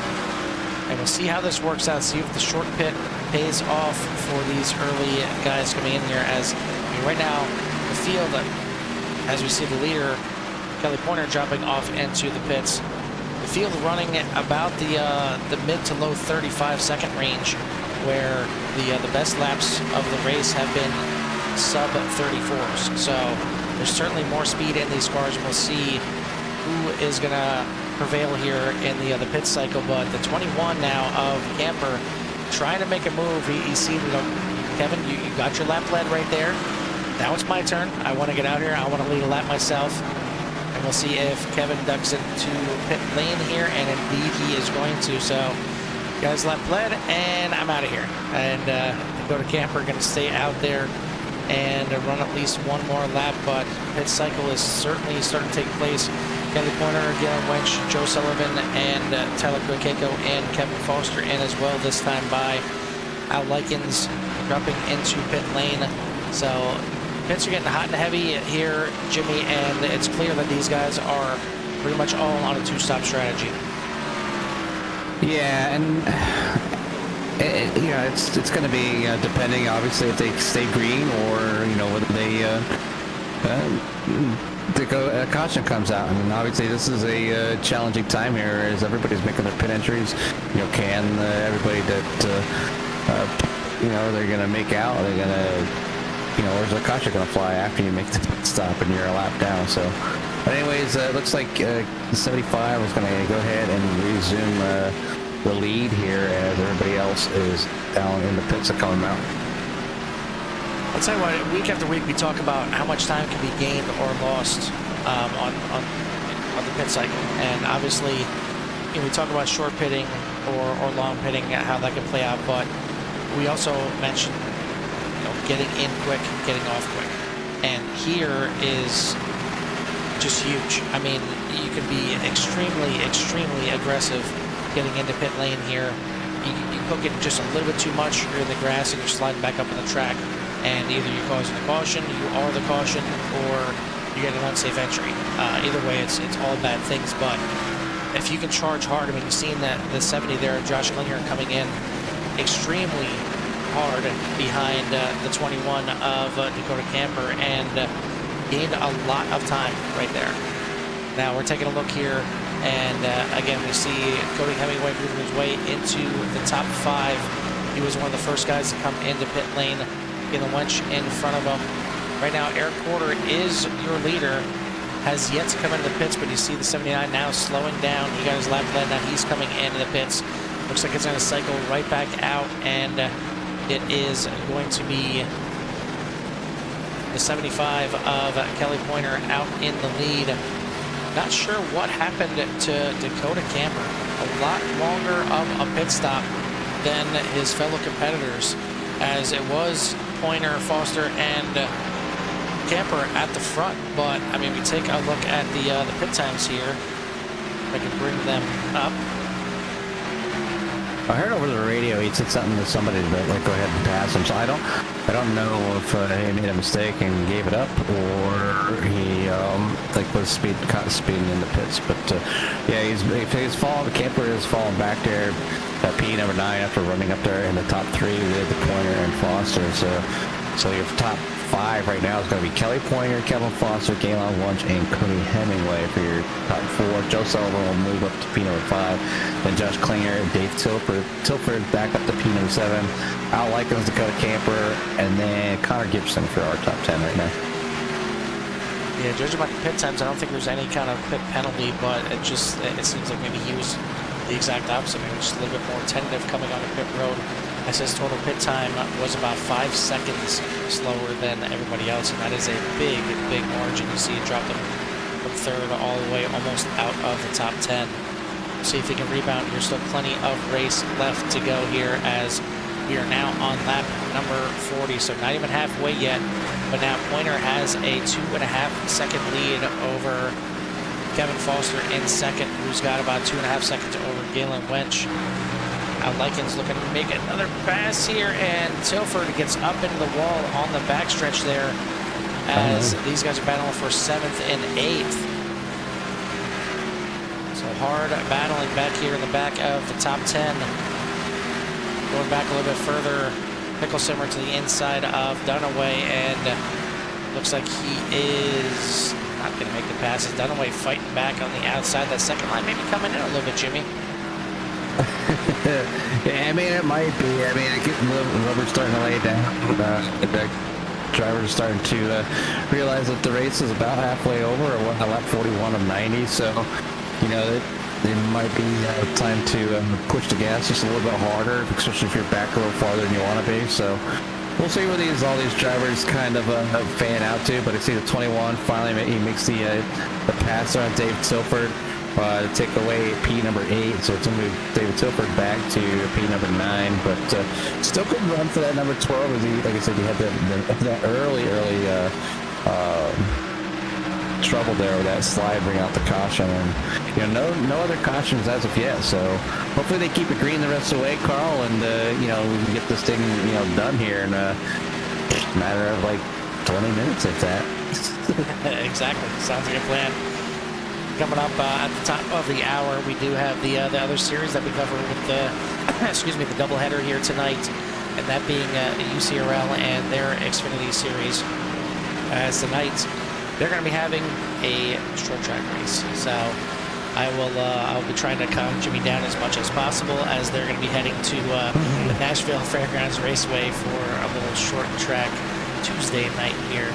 And we'll see how this works out, see if the short pit pays off for these early guys coming in here. As right now, the field, as we see the leader, Kelly Pointer, dropping off into the pits. The field running about the mid to low 35-second range, where the best laps of the race have been sub 34s. So there's certainly more speed in these cars. We'll see who is going to prevail here in the pit cycle. But the 21 now of Camper trying to make a move. He's seen, Kevin, you got your lap led right there. Now it's my turn. I want to get out here. I want to lead a lap myself. And we'll see if Kevin ducks into pit lane here, and indeed he is going to. So guys, lap led, and I'm out of here. And go to Camper, going to stay out there and run at least one more lap. But pit cycle is certainly starting to take place. Kelly Pointer, Galen Wench, Joe Sullivan, and Tyler Quikeko and Kevin Foster in as well, this time by Al Likens dropping into pit lane. So pits are getting hot and heavy here, Jimmy, and it's clear that these guys are pretty much all on a two-stop strategy. Yeah, and it's going to be depending, obviously, if they stay green or whether they a caution comes out. I mean, obviously, this is a challenging time here as everybody's making their pit entries. Can everybody that they're going to make out? Are they going to where's the caution going to fly after you make the pit stop and you're a lap down? So, but anyways, it looks like 75 is going to go ahead and resume the lead here as everybody else is down in the pits of coming out. I'll tell you what, week after week we talk about how much time can be gained or lost on the pit cycle, and obviously we talk about short pitting or long pitting, how that can play out, but we also mentioned getting in quick, getting off quick, and here is just huge. I mean, you can be extremely aggressive getting into pit lane here. You hook it just a little bit too much, you're in the grass and you're sliding back up on the track, and either you're causing a caution, you are the caution, or you get an unsafe entry. Either way, it's all bad things. But if you can charge hard, I mean, you've seen that the 70 there, Josh Klinger coming in extremely hard behind the 21 of Dakota Camper, and gained a lot of time right there. Now we're taking a look here, and again, we see Cody Hemingway moving his way into the top 5. He was one of the first guys to come into pit lane. Galen Wench in front of him. Right now, Eric Porter is your leader. Has yet to come into the pits, but you see the 79 now slowing down. He got his lap led. Now he's coming into the pits. Looks like it's going to cycle right back out, and it is going to be the 75 of Kelly Pointer out in the lead. Not sure what happened to Dakota Camper. A lot longer of a pit stop than his fellow competitors, as it was Pointer, Foster, and Camper at the front. But I mean, we take a look at the pit times here. If I can bring them up. I heard over the radio he said something to somebody to go ahead and pass him. So I don't know if he made a mistake and gave it up, or he was speeding in the pits. But yeah, he's falling. The Camper is falling back there. P number 9 after running up there in the top 3 with the Pointer and Foster. So your top 5 right now is going to be Kelly Pointer, Kevin Foster, Galen Wench, and Cody Hemingway for your top 4. Joe Sullivan will move up to P number 5. Then Josh Klinger, Dave Tilford back up to P number 7. Al Likens, Dakota Camper, and then Connor Gibson for our top 10 right now. Yeah, judging by the pit times, I don't think there's any kind of pit penalty, but it seems like maybe he was the exact opposite, maybe just a little bit more tentative coming on the pit road, as his total pit time was about 5 seconds slower than everybody else, and that is a big margin. You see it dropped him from third all the way almost out of the top 10. See if he can rebound. There's still plenty of race left to go here, as we are now on lap number 40, so not even halfway yet, but now Pointer has a 2.5 second lead over Kevin Foster in second, who's got about 2.5 seconds over Galen Wench. Now Likens looking to make another pass here, and Tilford gets up into the wall on the backstretch there, as these guys are battling for 7th and 8th. So hard battling back here in the back of the top 10. Going back a little bit further, Picklesimmer to the inside of Dunaway, and looks like he is not going to make the passes. Dunaway fighting back on the outside. That second line maybe coming in a little bit, Jimmy. Yeah, I mean, it might be. I mean, I get the rubber starting to lay down. The drivers are starting to realize that the race is about halfway over, or what, lap 41 of 90. So, you know, it might be time to push the gas just a little bit harder, especially if you're back a little farther than you want to be. So we'll see where all these drivers kind of fan out to. But I see the 21 finally he makes the pass on Dave Tilford to take away P number 8. So it's going to move David Tilford back to P number 9. But still good run for that number 12. As he, like I said, he had that early trouble there with that slide, bring out the caution, and you know, no other cautions as of yet. So hopefully they keep it green the rest of the way, Carl, and you know, we can get this thing, you know, done here in a matter of like 20 minutes, if that. Exactly, sounds like a plan. Coming up at the top of the hour, we do have the other series that we cover with the excuse me, the doubleheader here tonight, and that being UCRL and their Xfinity Series. As tonight, they're going to be having a short track race, so I'll be trying to calm Jimmy down as much as possible, as they're going to be heading to the Nashville Fairgrounds Raceway for a little short track Tuesday night here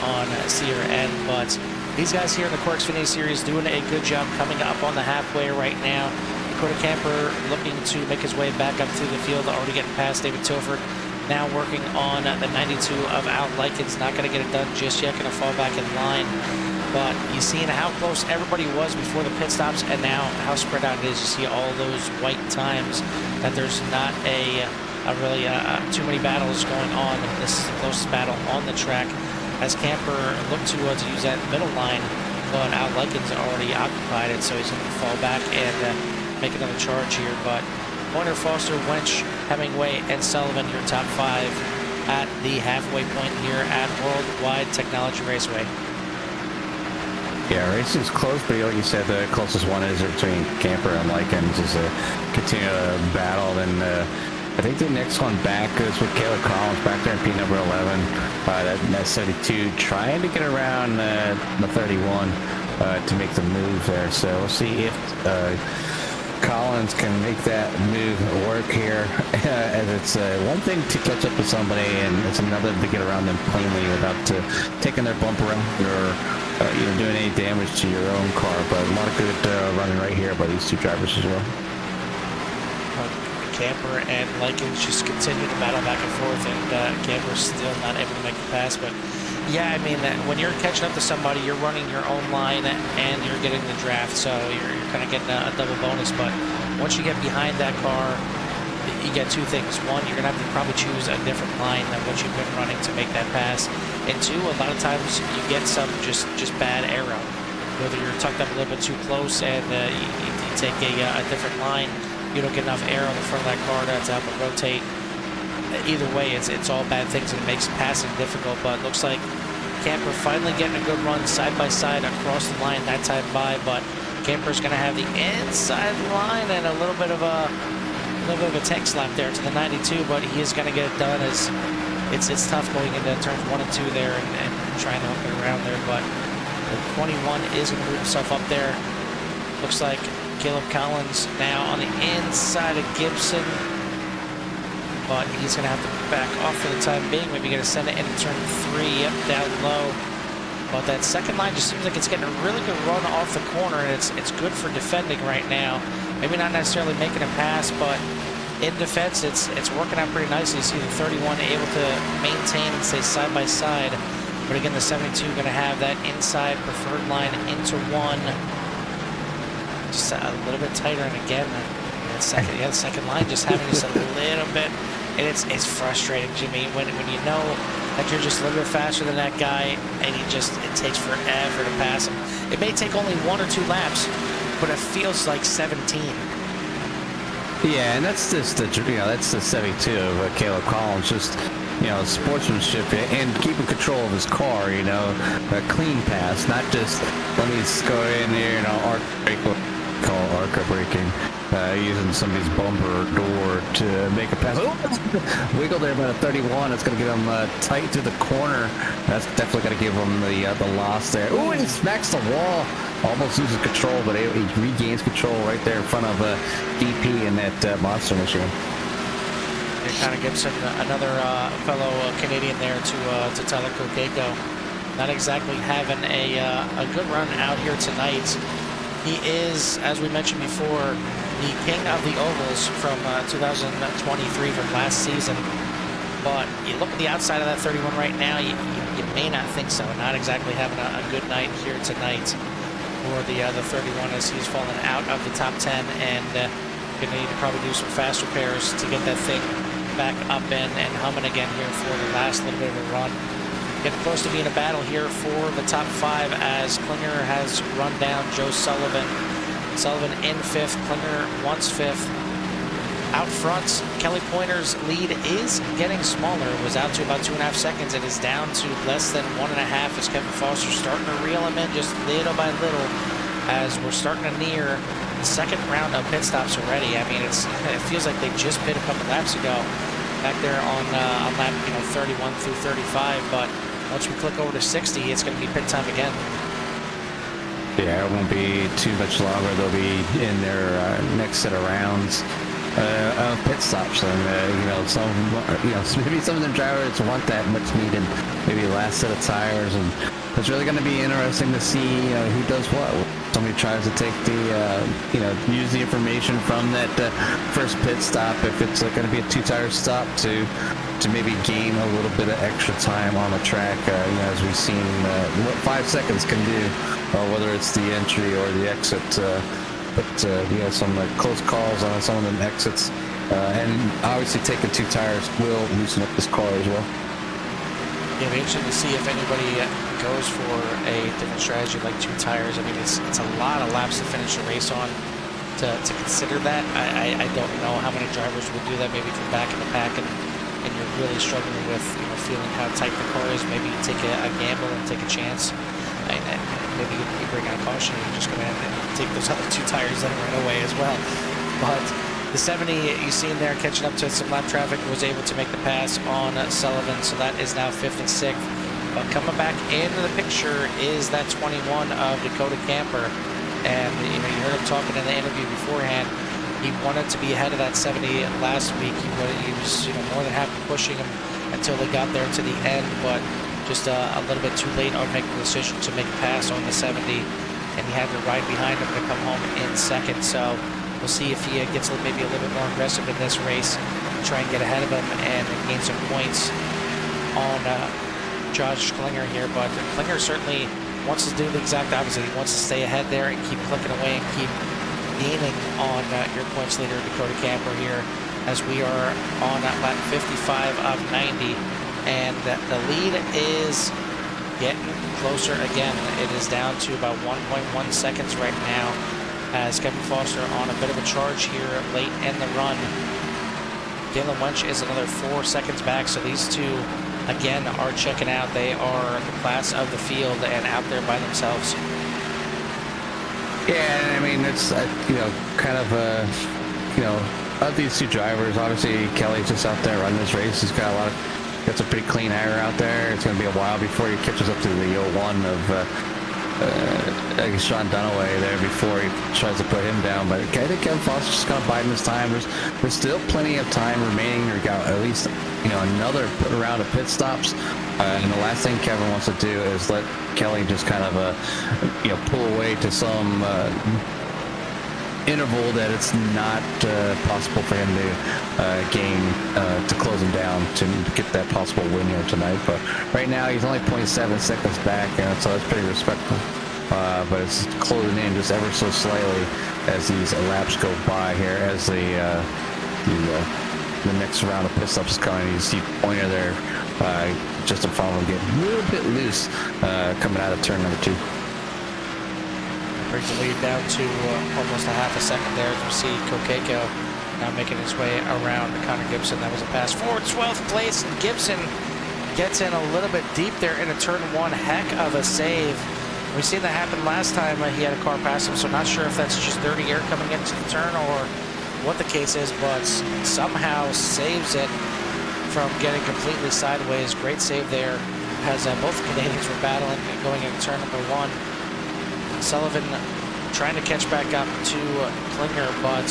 on CRN. But these guys here in the CORE Xfinity Series doing a good job coming up on the halfway right now. Dakota Camper looking to make his way back up through the field, already getting past David Tilford. Now working on the 92 of Al Likens. Not going to get it done just yet. Going to fall back in line. But you've seen how close everybody was before the pit stops, and now how spread out it is. You see all those white times, that there's not really too many battles going on. This is the closest battle on the track, as Camper looked to use that middle line, but Al Likens already occupied it, so he's going to fall back and make another charge here. But Pointer, Foster, Wench, Hemingway, and Sullivan, your top 5 at the halfway point here at World Wide Technology Raceway. Yeah, race is close, but like you said, the closest one is between Camper and Likens is a continued battle. And I think the next one back is with Caleb Collins back there in P number 11. That 72, trying to get around the 31 to make the move there. So we'll see if Collins can make that move work here, as it's one thing to catch up with somebody, and it's another to get around them cleanly without taking their bumper or you know, doing any damage to your own car. But a lot of good running right here by these two drivers as well. Camper and Likens just continue to battle back and forth, and Camper's still not able to make the pass. But yeah, I mean, when you're catching up to somebody, you're running your own line and you're getting the draft, so you're kind of getting a double bonus. But once you get behind that car, you get two things. One, you're going to have to probably choose a different line than what you've been running to make that pass. And two, a lot of times you get some just bad aero. Whether you're tucked up a little bit too close and you take a different line, you don't get enough air on the front of that car to help it rotate. Either way, it's all bad things, and it makes passing difficult. But it looks like Camper finally getting a good run side by side across the line that time by. But Camper's going to have the inside line and a little bit of a tank slap there to the 92, but he is going to get it done, as it's tough going into turns 1 and 2 there and trying to hook it around there. But the 21 is going to move himself up there. Looks like Caleb Collins now on the inside of Gibson, but he's going to have to back off for the time being. Maybe going to send it into turn 3, yep, down low. But that second line just seems like it's getting a really good run off the corner, and it's good for defending right now. Maybe not necessarily making a pass, but in defense, it's working out pretty nicely. You see the 31 able to maintain and stay side by side. But again, the 72 going to have that inside preferred line into one. Just a little bit tighter, and again, the second line just having just a little bit, and it's frustrating, Jimmy, when you know that you're just a little bit faster than that guy, and it takes forever to pass him. It may take only 1 or 2 laps, but it feels like 17. Yeah, and that's just that's the 72 of Caleb Collins, just sportsmanship and keeping control of his car. A clean pass, not just let me go in here arc brake, call ARCA braking, using somebody's bumper door to make a pass. Wiggle there by the 31. It's going to get him tight to the corner. That's definitely going to give him the loss there. Ooh, and he smacks the wall. Almost loses control, but he regains control right there in front of DP in that monster machine. Connor Gibson, another fellow Canadian there to Tyler Kokeko. Not exactly having a good run out here tonight. He is, as we mentioned before, the king of the ovals from 2023 from last season. But you look at the outside of that 31 right now, you may not think so. Not exactly having a good night here tonight for the 31, as he's fallen out of the top 10 and going to need to probably do some fast repairs to get that thing back up and humming again here for the last little bit of a run. Getting close to being a battle here for the top 5 as Klinger has run down Joe Sullivan. Sullivan in 5th, Klinger wants 5th. Out front, Kelly Pointer's lead is getting smaller. It was out to about 2.5 seconds. It is down to less than 1.5 as Kevin Foster starting to reel him in just little by little as we're starting to near the second round of pit stops already. I mean, it feels like they just pit a couple laps ago back there on lap 31 through 35, but once we click over to 60, it's going to be pit time again. Yeah, it won't be too much longer. They'll be in their next set of rounds of pit stops, and some of them, maybe some of the drivers want that much needed, maybe last set of tires, and it's really going to be interesting to see who does what. Somebody tries to take the use the information from that first pit stop, if it's going to be a 2-tire stop, to maybe gain a little bit of extra time on the track, as we've seen what 5 seconds can do, whether it's the entry or the exit. But some close calls on some of them exits, and obviously taking 2 tires will loosen up this car as well. Yeah, it'll be interesting to see if anybody goes for a different strategy like 2 tires. I mean, it's a lot of laps to finish a race on to consider that. I don't know how many drivers would do that. Maybe if you're back in the pack and you're really struggling with feeling how tight the car is, maybe you take a gamble and take a chance. And maybe you bring out caution and you just go ahead and take those other 2 tires that are right away as well. But the 70 you see in there catching up to some lap traffic was able to make the pass on Sullivan, so that is now 5th and 6th. But coming back into the picture is that 21 of Dakota Camper, and you heard him talking in the interview beforehand. He wanted to be ahead of that 70 last week. He was more than happy pushing him until they got there to the end, but just a little bit too late on making the decision to make a pass on the 70, and he had to ride behind him to come home in 2nd. So we'll see if he gets maybe a little bit more aggressive in this race, try and get ahead of him and gain some points on Josh Klinger here. But Klinger certainly wants to do the exact opposite. He wants to stay ahead there and keep clicking away and keep gaining on your points leader, Dakota Camper, here as we are on lap 55 of 90. And the lead is getting closer again. It is down to about 1.1 seconds right now as Kevin Foster on a bit of a charge here late in the run. Galen Wench is another 4 seconds back, so these two, again, are checking out. They are the class of the field and out there by themselves. Yeah, I mean, it's, kind of, of these 2 drivers, obviously Kelly's just out there running this race. He's got a pretty clean air out there. It's going to be a while before he catches up to the 01 I guess Sean Dunaway there before he tries to put him down. But I think Kevin Foster's just kind of biding his time. There's still plenty of time remaining. We got at least another round of pit stops. And the last thing Kevin wants to do is let Kelly just kind of pull away to some interval that it's not possible for him to gain to close him down to get that possible win here tonight. But right now he's only 0.7 seconds back, so that's pretty respectful. But it's closing in just ever so slightly as these laps go by here, as the next round of pit stops is coming. You see Pointer there just in front of him getting a little bit loose coming out of turn number 2. Brings the lead down to almost a half a second there as we see Kokeko now making his way around Connor Gibson. That was a pass forward, 12th place, and Gibson gets in a little bit deep there into turn 1. Heck of a save. We've seen that happen last time he had a car pass him, so not sure if that's just dirty air coming into the turn or what the case is, but somehow saves it from getting completely sideways. Great save there as both Canadians were battling and going into turn number 1. Sullivan trying to catch back up to Klinger, but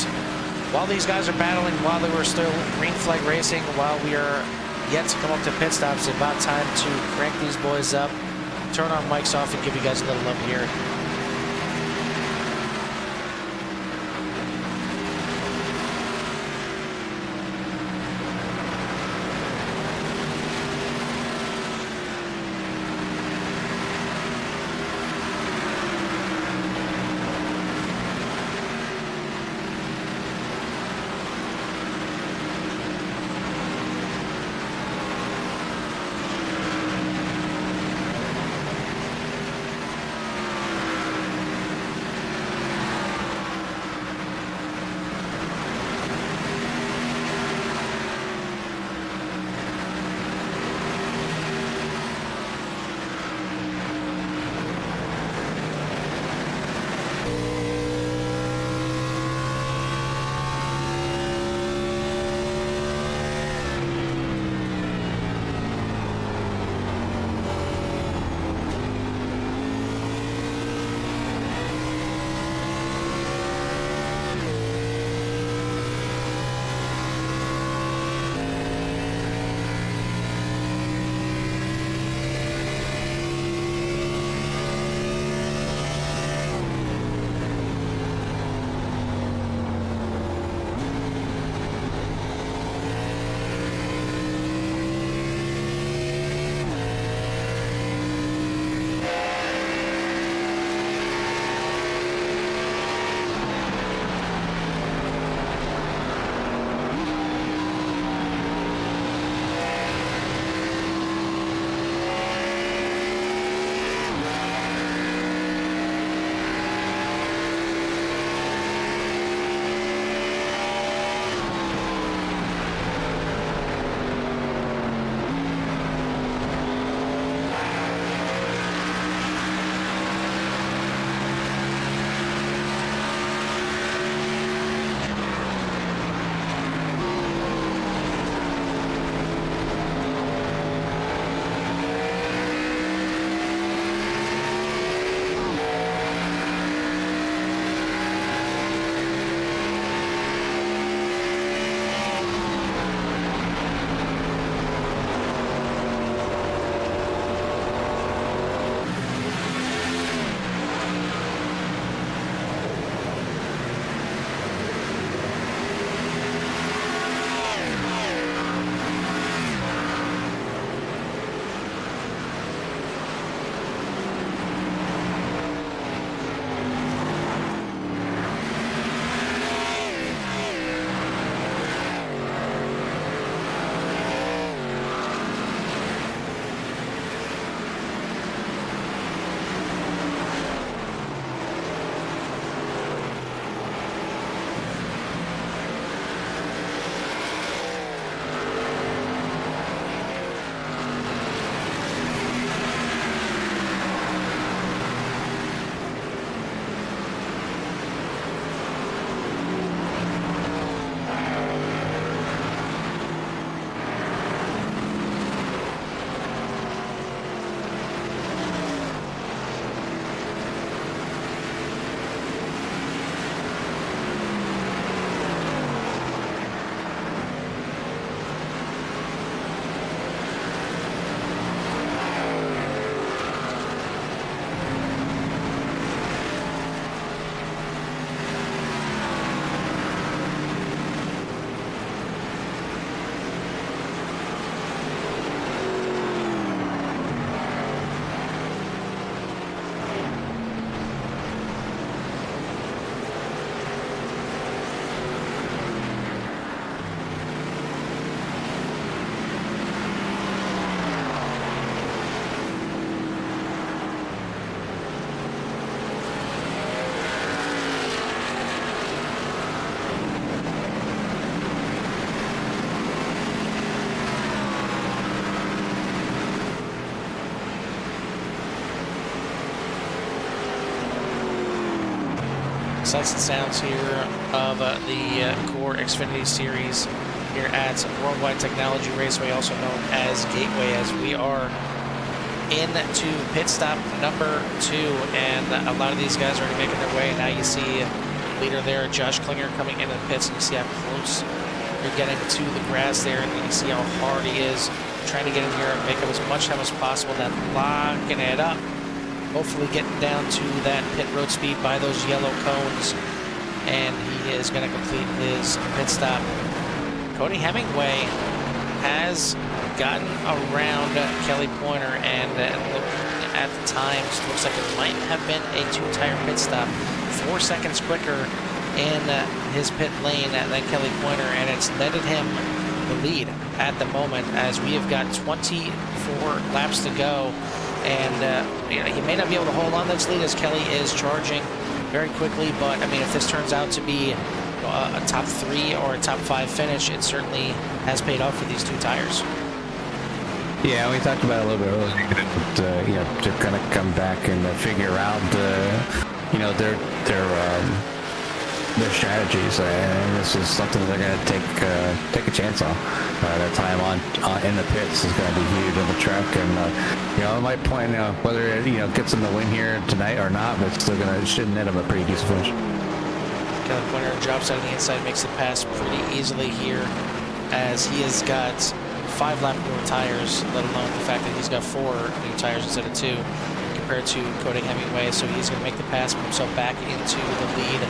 while these guys are battling, while they were still green flag racing, while we are yet to come up to pit stops, it's about time to crank these boys up, turn our mics off, and give you guys a little love here. sights and sounds here of the CORE Xfinity Series here at World Wide Technology Raceway, also known as Gateway, as we are into pit stop number 2, and a lot of these guys are already making their way. Now you see leader there, Josh Klinger, coming into the pits, and you see how close you're getting to the grass there, and you see how hard he is trying to get in here and make up as much time as possible, then locking it up, hopefully getting down to that pit road speed by those yellow cones, and he is going to complete his pit stop. Cody Hemingway has gotten around Kelly Pointer, and looking at the times, looks like it might have been a 2-tire pit stop, 4 seconds quicker in his pit lane than Kelly Pointer, and it's netted him the lead at the moment, as we have got 24 laps to go, and you know, he may not be able to hold on to this lead as Kelly is charging very quickly, but I mean, if this turns out to be a top 3 or a top 5 finish, it certainly has paid off for these 2 tires. Yeah, we talked about it a little bit earlier, but, you know, to kind of come back and figure out, you know, their strategies, and this is something they're going to take a chance on. Their time on in the pits is going to be huge on the track, and you know, it might point, you know, whether it, you know, gets them the win here tonight or not, but it's still it should net them a pretty decent finish. Kelly Pointer drops out on the inside, makes the pass pretty easily here, as he has got 5 lap newer tires, let alone the fact that he's got 4 new tires instead of 2 compared to Cody Hemingway, so he's going to make the pass, put himself back into the lead.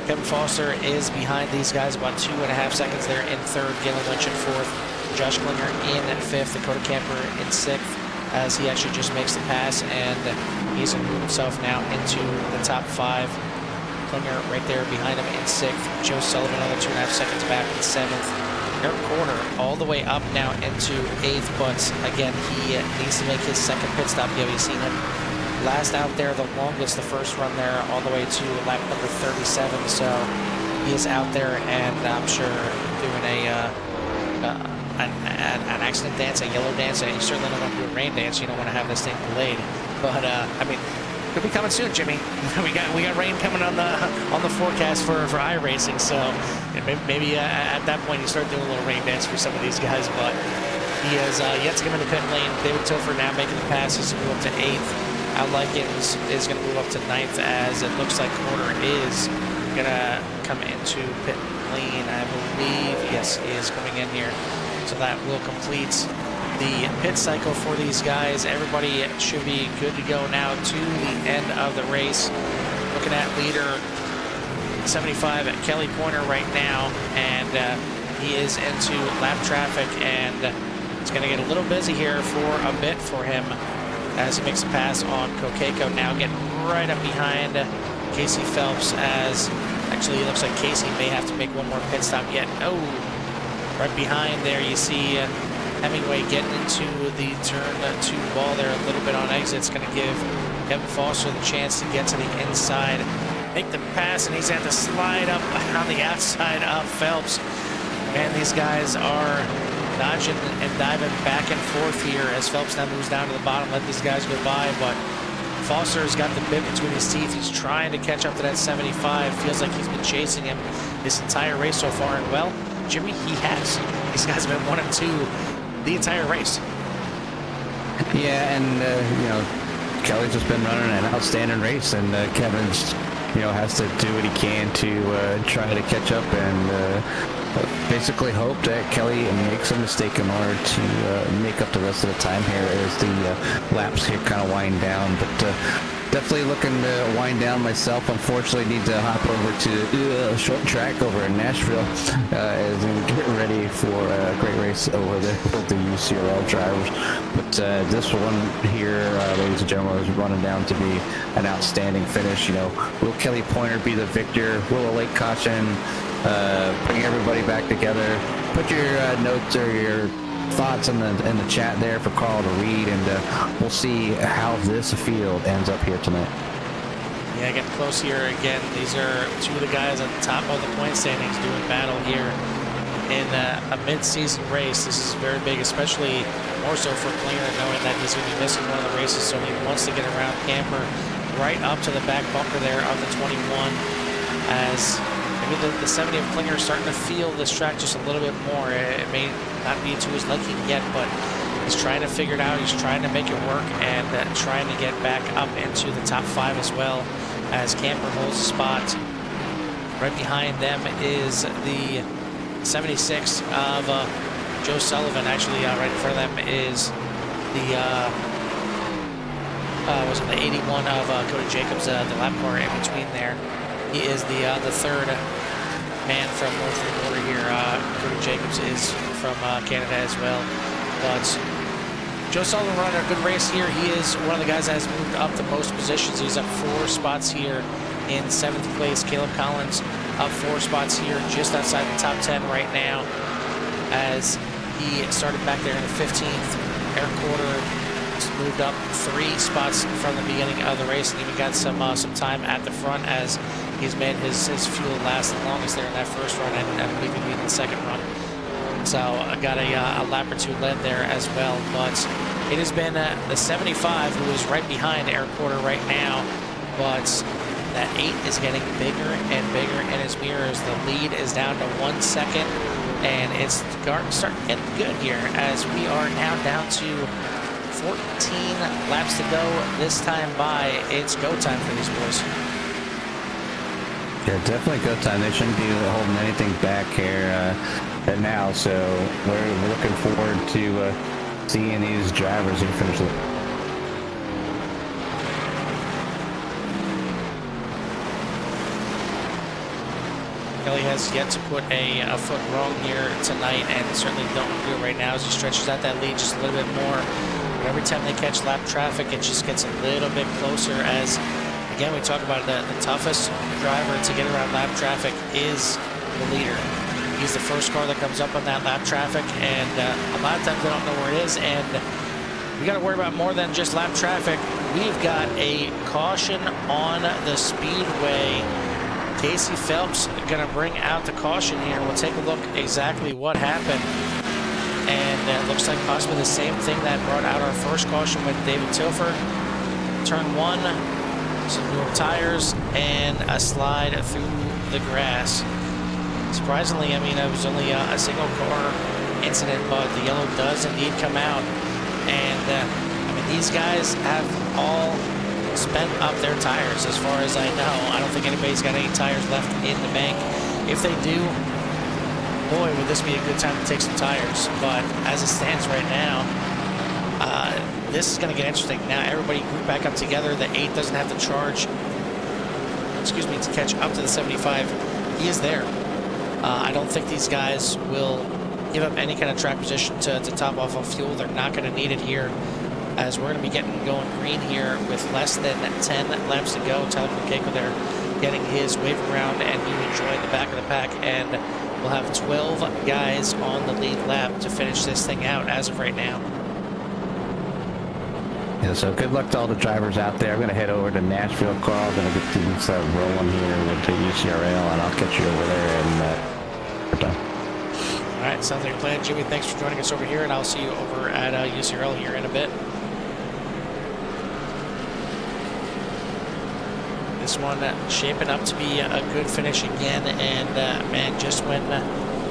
Kevin Foster is behind these guys, about 2.5 seconds there in 3rd, Galen Lynch in 4th, Josh Klinger in 5th, Dakota Camper in 6th, as he actually just makes the pass, and he's going to move himself now into the top 5. Klinger right there behind him in 6th, Joe Sullivan another 2.5 seconds back in 7th. Eric Corner all the way up now into 8th, but again, he needs to make his 2nd pit stop. Yeah, we've seen him last out there the longest, the first run there, all the way to lap number 37, so he is out there, and I'm sure doing an accident dance, a yellow dance, and you certainly don't want to do a rain dance. You don't want to have this thing delayed, but I mean, could be coming soon, Jimmy. we got rain coming on the forecast for iRacing, so maybe at that point you start doing a little rain dance for some of these guys. But he has yet to come in the pit lane. David Tilford now making the passes to move up to 8th. Al Likens is going to move up to 9th, as it looks like Corner is going to come into pit lane, I believe. Yes, he is coming in here, so that will complete the pit cycle for these guys. Everybody should be good to go now to the end of the race. Looking at leader 75 at Kelly Pointer right now, and he is into lap traffic, and it's going to get a little busy here for a bit for him as he makes a pass on Kokeko, now getting right up behind Casey Phelps, as actually it looks like Casey may have to make one more pit stop yet. Oh, right behind there you see Hemingway getting into the turn 2 wall there a little bit on exit. It's going to give Kevin Foster the chance to get to the inside, make the pass, and he's going to have to slide up on the outside of Phelps. And these guys are dodging and diving back and forth here as Phelps now moves down to the bottom, let these guys go by, but Foster's got the bit between his teeth. He's trying to catch up to that 75. Feels like he's been chasing him this entire race so far, and well, Jimmy, he has. These guys have been 1 and 2 the entire race. Yeah, and you know, Kelly's just been running an outstanding race, and Kevin's, you know, has to do what he can to try to catch up and basically hope that Kelly makes a mistake in order to make up the rest of the time here as the laps here kind of wind down. But definitely looking to wind down myself. Unfortunately, need to hop over to short track over in Nashville as we get ready for a great race over there with the UCRL drivers. But this one here, ladies and gentlemen, is running down to be an outstanding finish. You know, will Kelly Pointer be the victor? Will a late caution bring everybody back together? Put your notes or your thoughts in the chat there for Carl to read, and we'll see how this field ends up here tonight. Yeah, getting close here again. These are 2 of the guys at the top of the point standings doing battle here in a mid-season race. This is very big, especially more so for Klinger, knowing that he's going to be missing one of the races, so he wants to get around Camper right up to the back bumper there of the 21. as maybe the 70 of Klinger is starting to feel this track just a little bit more. It may not be to his liking yet, but he's trying to figure it out. He's trying to make it work and trying to get back up into the top 5 as well, as Camper holds a spot. Right behind them is the 76 of Joe Sullivan. Actually, right in front of them is the was it the 81 of Cody Jacobs, the lap car in between there. He is the third man from north of the border here. Cody Jacobs is from Canada as well. But Joe Sullivan running a good race here. He is one of the guys that has moved up the most positions. He's up 4 spots here in 7th place. Caleb Collins up 4 spots here, just outside the top 10 right now, as he started back there in the 15th. Eric Porter moved up 3 spots from the beginning of the race, and even got some time at the front, as he's made his fuel last the longest there in that first run, and I believe he'll be in the second run. So I got a lap or 2 led there as well. But it has been the 75 who is right behind Eric Porter right now, but that 8 is getting bigger and bigger in his mirrors. The lead is down to 1 second, and it's starting to get good here, as we are now down to 14 laps to go. This time by, it's go time for these boys. Yeah, definitely go time. They shouldn't be holding anything back here now, so we're looking forward to seeing these drivers here finish the Kelly has yet to put a foot wrong here tonight, and certainly don't do it right now as he stretches out that lead just a little bit more. But every time they catch lap traffic, it just gets a little bit closer, as again, we talk about the toughest driver to get around lap traffic is the leader. He's the first car that comes up on that lap traffic, and a lot of times they don't know where it is, and we got to worry about more than just lap traffic. We've got a caution on the speedway. Casey Phelps going to bring out the caution here. We'll take a look exactly what happened. And it looks like possibly the same thing that brought out our first caution with David Tilford. Turn 1, some newer tires, and a slide through the grass. Surprisingly, I mean, it was only a single car incident, but the yellow does indeed come out. And I mean, these guys have all spent up their tires, as far as I know. I don't think anybody's got any tires left in the bank. If they do, boy, would this be a good time to take some tires. But as it stands right now, this is going to get interesting. Now everybody group back up together. The 8 doesn't have to charge, to catch up to the 75. He is there. I don't think these guys will give up any kind of track position to top off on fuel. They're not going to need it here, as we're going to be going green here with less than 10 laps to go. Tyler McCaker there getting his wave around, and he will join the back of the pack, and we'll have 12 guys on the lead lap to finish this thing out as of right now. Yeah, so good luck to all the drivers out there. I'm going to head over to Nashville, Carl. I'm going to get things rolling here with the UCRL, and I'll catch you over there, and we're done. All right, sounds like a plan. Jimmy, thanks for joining us over here, and I'll see you over at UCRL here in a bit. This one shaping up to be a good finish again, and man, just when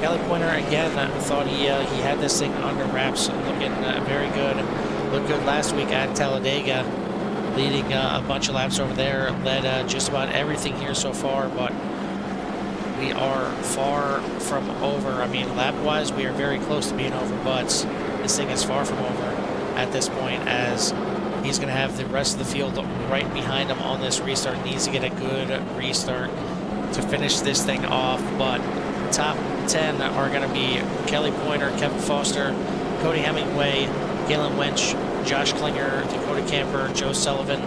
Kelly Pointer again thought he had this thing under wraps, looking very good. Looked good last week at Talladega, leading a bunch of laps over there, led just about everything here so far, but we are far from over. I mean, lap-wise, we are very close to being over, but this thing is far from over at this point, as he's going to have the rest of the field right behind him on this restart. Needs to get a good restart to finish this thing off, but top 10 are going to be Kelly Pointer, Kevin Foster, Cody Hemingway, Galen Winch, Josh Klinger, Dakota Camper, Joe Sullivan,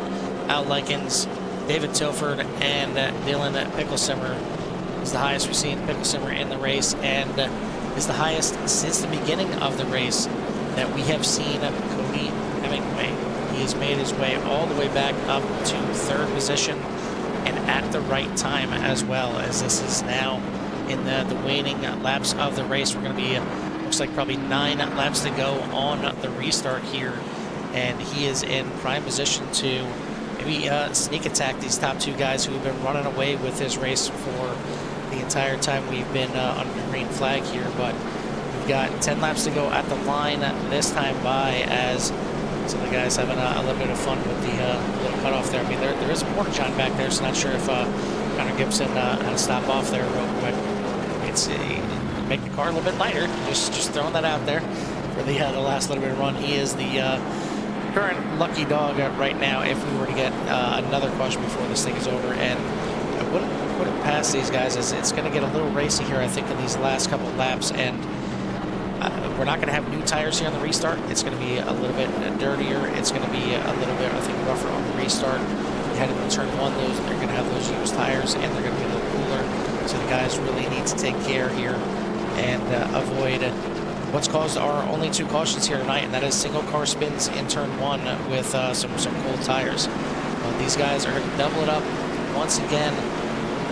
Al Likens, David Tilford, and Dylan Picklesimmer. Is the highest we've seen Picklesimmer in the race, and is the highest since the beginning of the race that we have seen Cody Hemingway. He has made his way all the way back up to 3rd position, and at the right time as well, as this is now in the waning laps of the race. We're going to be looks like probably 9 laps to go on the restart here, and he is in prime position to, we sneak attack these top two guys who have been running away with this race for the entire time we've been under the green flag here. But we've got 10 laps to go at the line this time by, as some of the guys having a little bit of fun with the little cutoff there. I mean, there is a porta john back there, so not sure if Connor Gibson had to stop off there real quick. It's make the car a little bit lighter. Just throwing that out there for the last little bit of run. He is the current lucky dog right now. If we were to get another caution before this thing is over, and I wouldn't put it past these guys, as it's going to get a little racy here, I think, in these last couple laps, and we're not going to have new tires here on the restart. It's going to be a little bit dirtier. It's going to be a little bit, I think, rougher on the restart. Heading to turn one, they're going to have those used tires, and they're going to be a little cooler. So the guys really need to take care here and avoid what's caused our only two cautions here tonight, and that is single car spins in turn one with some cold tires. These guys are going to double it up once again.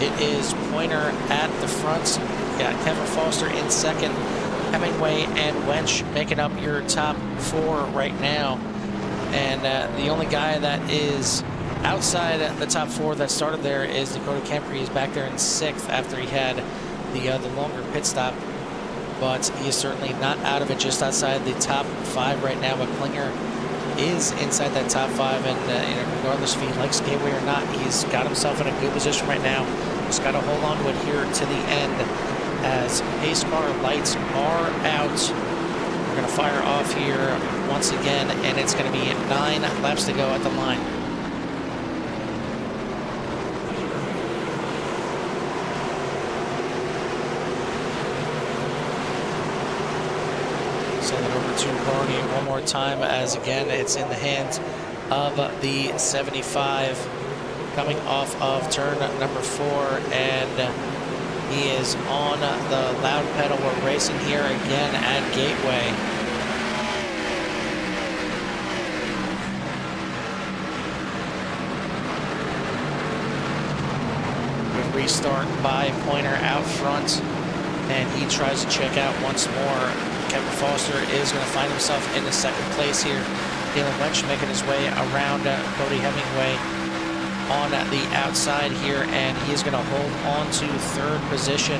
It is Pointer at the front. Got Kevin Foster in second. Hemingway and Wench making up your top four right now. And the only guy that is outside the top four that started there is Dakota Kemper. He's back there in sixth after he had the longer pit stop. But he is certainly not out of it, just outside the top five right now. But Klinger is inside that top five, and regardless if he likes Gateway or not, he's got himself in a good position right now. Just got to hold on to it here to the end, as pace car lights are out. We're going to fire off here once again, and it's going to be 9 laps to go at the line. Send it over to Barney one more time, as again it's in the hands of the 75 coming off of turn number 4, and he is on the loud pedal. We're racing here again at Gateway. We restart by Pointer out front, and he tries to check out once more. Kevin Foster is going to find himself in the second place here. Galen Wench making his way around Cody Hemingway on the outside here, and he is going to hold on to third position.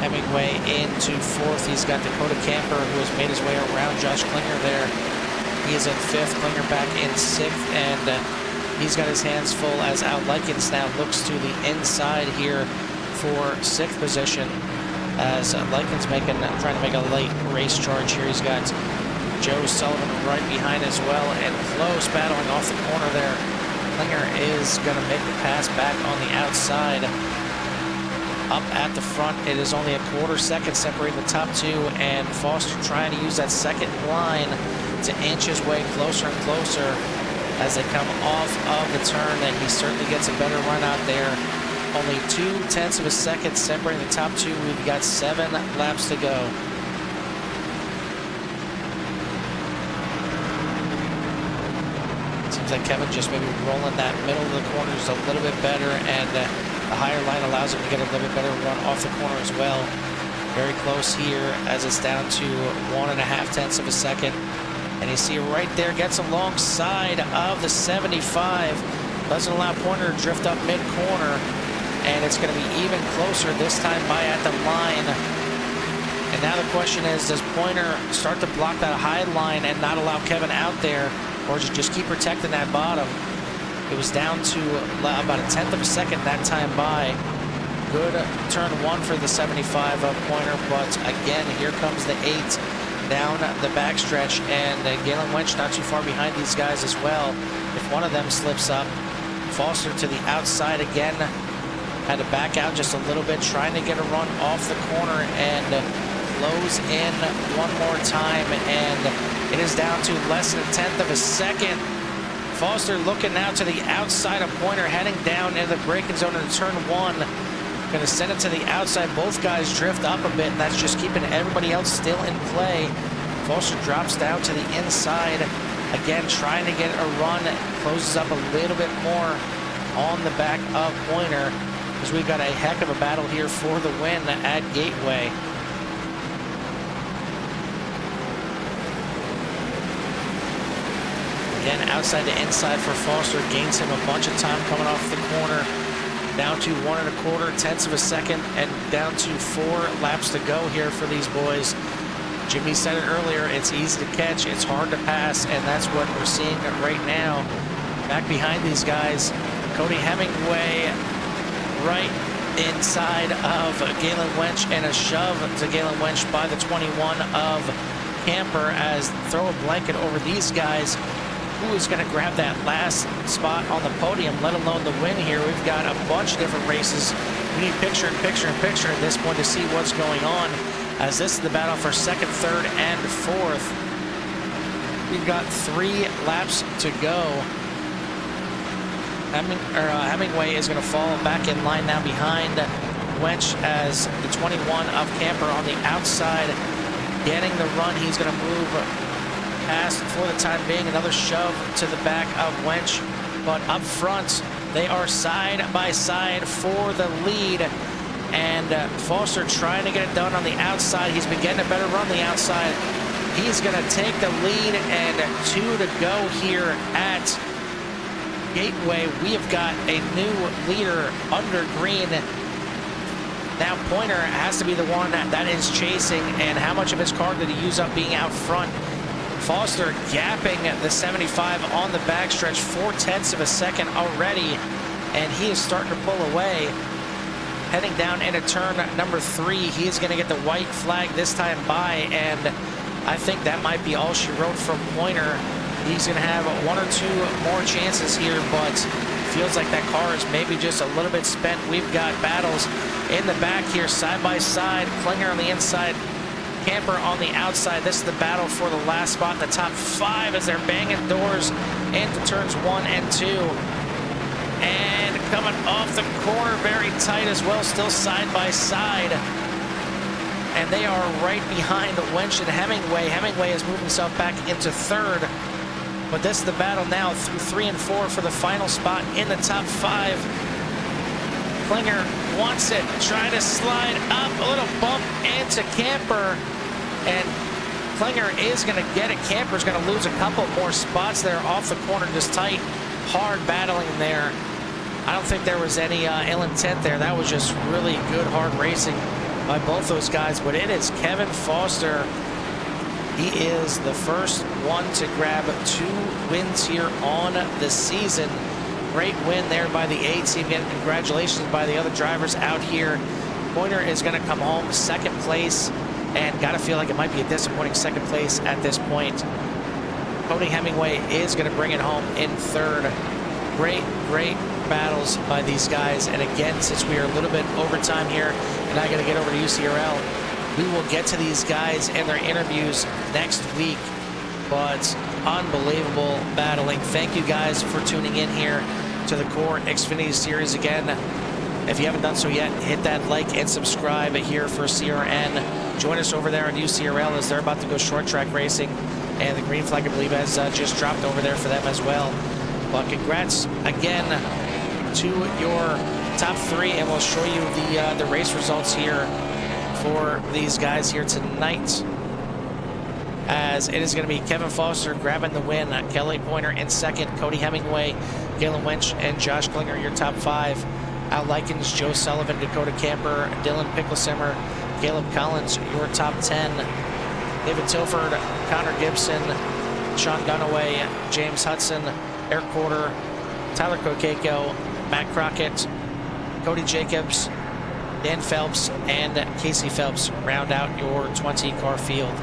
Hemingway into fourth. He's got Dakota Camper, who has made his way around Josh Klinger there. He is in fifth. Klinger back in sixth, and he's got his hands full as Al Likens now looks to the inside here for sixth position, as Likens trying to make a late race charge here. He's got Joe Sullivan right behind as well, and close battling off the corner there. Klinger is going to make the pass back on the outside. Up at the front, it is only a quarter second separating the top two, and Foster trying to use that second line to inch his way closer and closer as they come off of the turn, and he certainly gets a better run out there. Only 0.2 of a second separating the top two. We've got 7 laps to go. Seems like Kevin just maybe rolling that middle of the corners a little bit better, and the higher line allows him to get a little bit better run off the corner as well. Very close here as it's down to 1.5 of a second. And you see right there, gets alongside of the 75. Doesn't allow Pointer to drift up mid-corner. And it's going to be even closer this time by at the line. And now the question is, does Pointer start to block that high line and not allow Kevin out there, or just keep protecting that bottom? It was down to about 1/10 of a second that time by. Good turn one for the 75 of Pointer, but again, here comes the 8 down the backstretch, and Galen Wench not too far behind these guys as well. If one of them slips up, Foster to the outside again. Had to back out just a little bit, trying to get a run off the corner, and close in one more time, and it is down to less than 1/10 of a second. Foster looking now to the outside of Pointer, heading down into the braking zone into turn 1. Going to send it to the outside. Both guys drift up a bit, and that's just keeping everybody else still in play. Foster drops down to the inside. Again, trying to get a run. Closes up a little bit more on the back of Pointer, because we've got a heck of a battle here for the win at Gateway. Again, outside to inside for Foster. Gains him a bunch of time coming off the corner. Down to 1 1/4 tenths of a second and down to 4 laps to go here for these boys. Jimmy said it earlier, it's easy to catch, it's hard to pass, and that's what we're seeing right now. Back behind these guys, Cody Hemingway right inside of Galen Wench, and a shove to Galen Wench by the 21 of Camper as throw a blanket over these guys. Who is going to grab that last spot on the podium, let alone the win here? We've got a bunch of different races. We need picture in picture in picture at this point to see what's going on, as this is the battle for second, third, and fourth. We've got 3 laps to go. Hemingway is going to fall back in line now behind Wench as the 21 of Camper on the outside getting the run. He's going to move past for the time being. Another shove to the back of Wench, but up front they are side by side for the lead, and Foster trying to get it done on the outside. He's been getting a better run the outside. He's going to take the lead, and 2 to go here at Gateway. We have got a new leader under green. Now Pointer has to be the one that is chasing, and how much of his car did he use up being out front? Foster gapping the 75 on the backstretch, 4 tenths of a second already, and he is starting to pull away. Heading down into turn number 3, he is going to get the white flag this time by, and I think that might be all she wrote from Pointer. He's going to have 1 or 2 more chances here, but feels like that car is maybe just a little bit spent. We've got battles in the back here, side by side. Klinger on the inside, Camper on the outside. This is the battle for the last spot in the top 5 as they're banging doors into turns 1 and 2. And coming off the corner very tight as well, still side by side. And they are right behind Wench and Hemingway. Hemingway is moving himself back into 3rd. But this is the battle now through 3 and 4 for the final spot in the top 5. Klinger wants it, trying to slide up, a little bump into Camper, and Klinger is going to get it. Camper's going to lose a couple more spots there off the corner, just tight, hard battling there. I don't think there was any ill intent there. That was just really good, hard racing by both those guys. But it is Kevin Foster. He is the first one to grab 2 wins here on the season. Great win there by the A team. Again, congratulations by the other drivers out here. Pointer is going to come home 2nd place, and got to feel like it might be a disappointing 2nd place at this point. Cody Hemingway is going to bring it home in 3rd. Great battles by these guys. And again, since we are a little bit overtime here, and I got to get over to UCRL, we will get to these guys and their interviews next week. But unbelievable battling. Thank you guys for tuning in here to the CORE Xfinity Series again. If you haven't done so yet, hit that like and subscribe here for CRN. Join us over there on UCRL as they're about to go short track racing, and the green flag, I believe, has just dropped over there for them as well. But congrats again to your top 3, and we'll show you the race results here for these guys here tonight, as it is going to be Kevin Foster grabbing the win, Kelly Pointer in 2nd, Cody Hemingway, Galen Wench, and Josh Klinger your top 5. Al Likens, Joe Sullivan, Dakota Camper, Dylan Picklesimmer, Caleb Collins your top 10. David Tilford, Connor Gibson, Sean Dunaway, James Hudson, Eric Porter, Tyler Kokeko, Matt Crockett, Cody Jacobs, Dan Phelps, and Casey Phelps round out your 20-car field.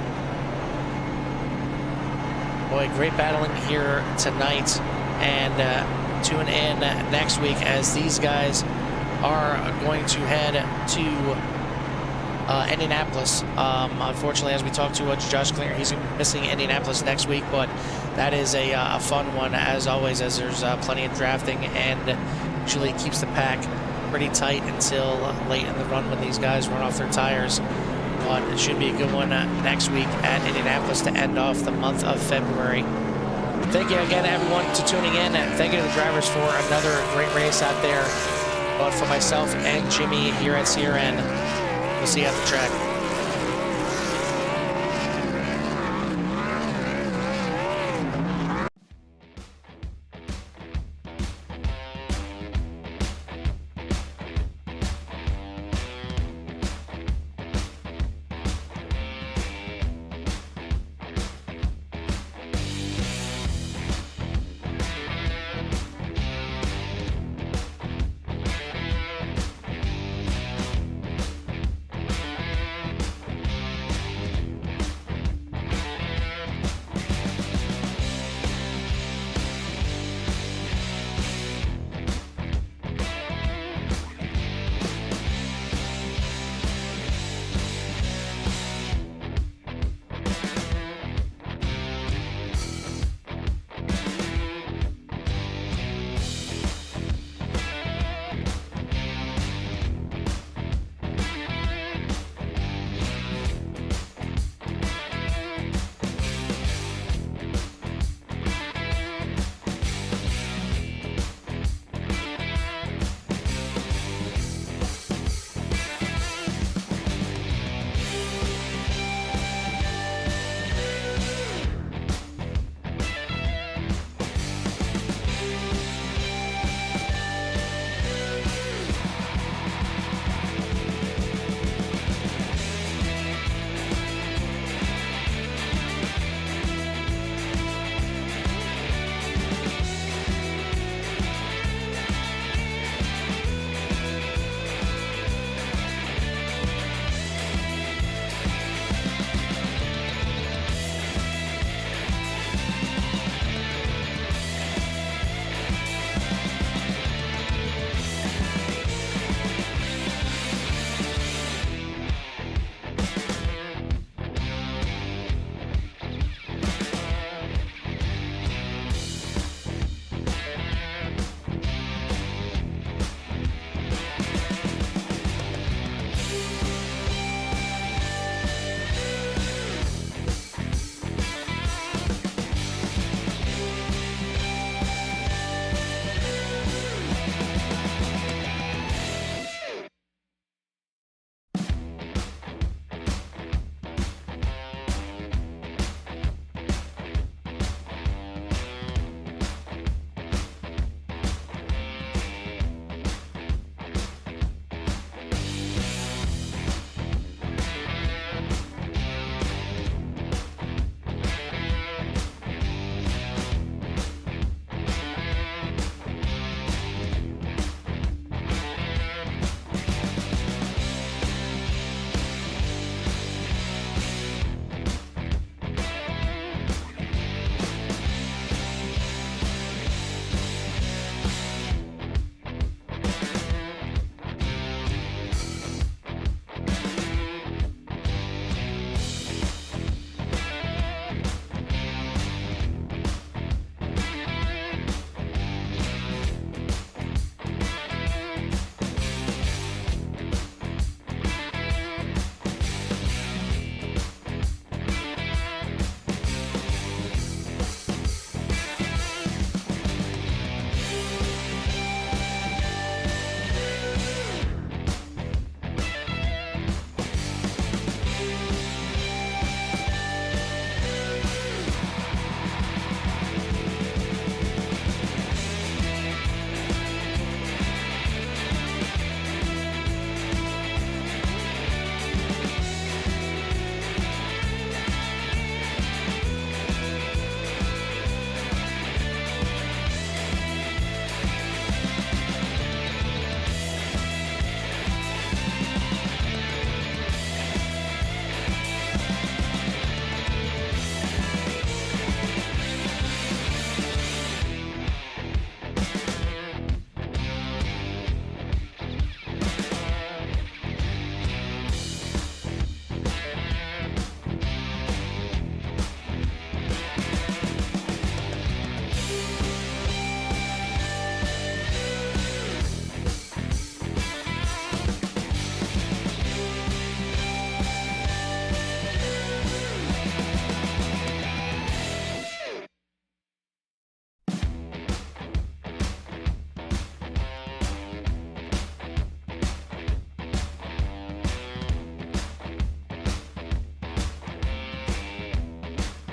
Boy, great battling here tonight, and tune in next week as these guys are going to head to Indianapolis. Unfortunately, as we talked to Josh Klinger, he's missing Indianapolis next week, but that is a fun one as always, as there's plenty of drafting, and usually keeps the pack pretty tight until late in the run when these guys run off their tires. But it should be a good one next week at Indianapolis to end off the month of February. Thank you again, everyone, to tuning in, and thank you to the drivers for another great race out there. But for myself and Jimmy here at CRN, we'll see you at the track.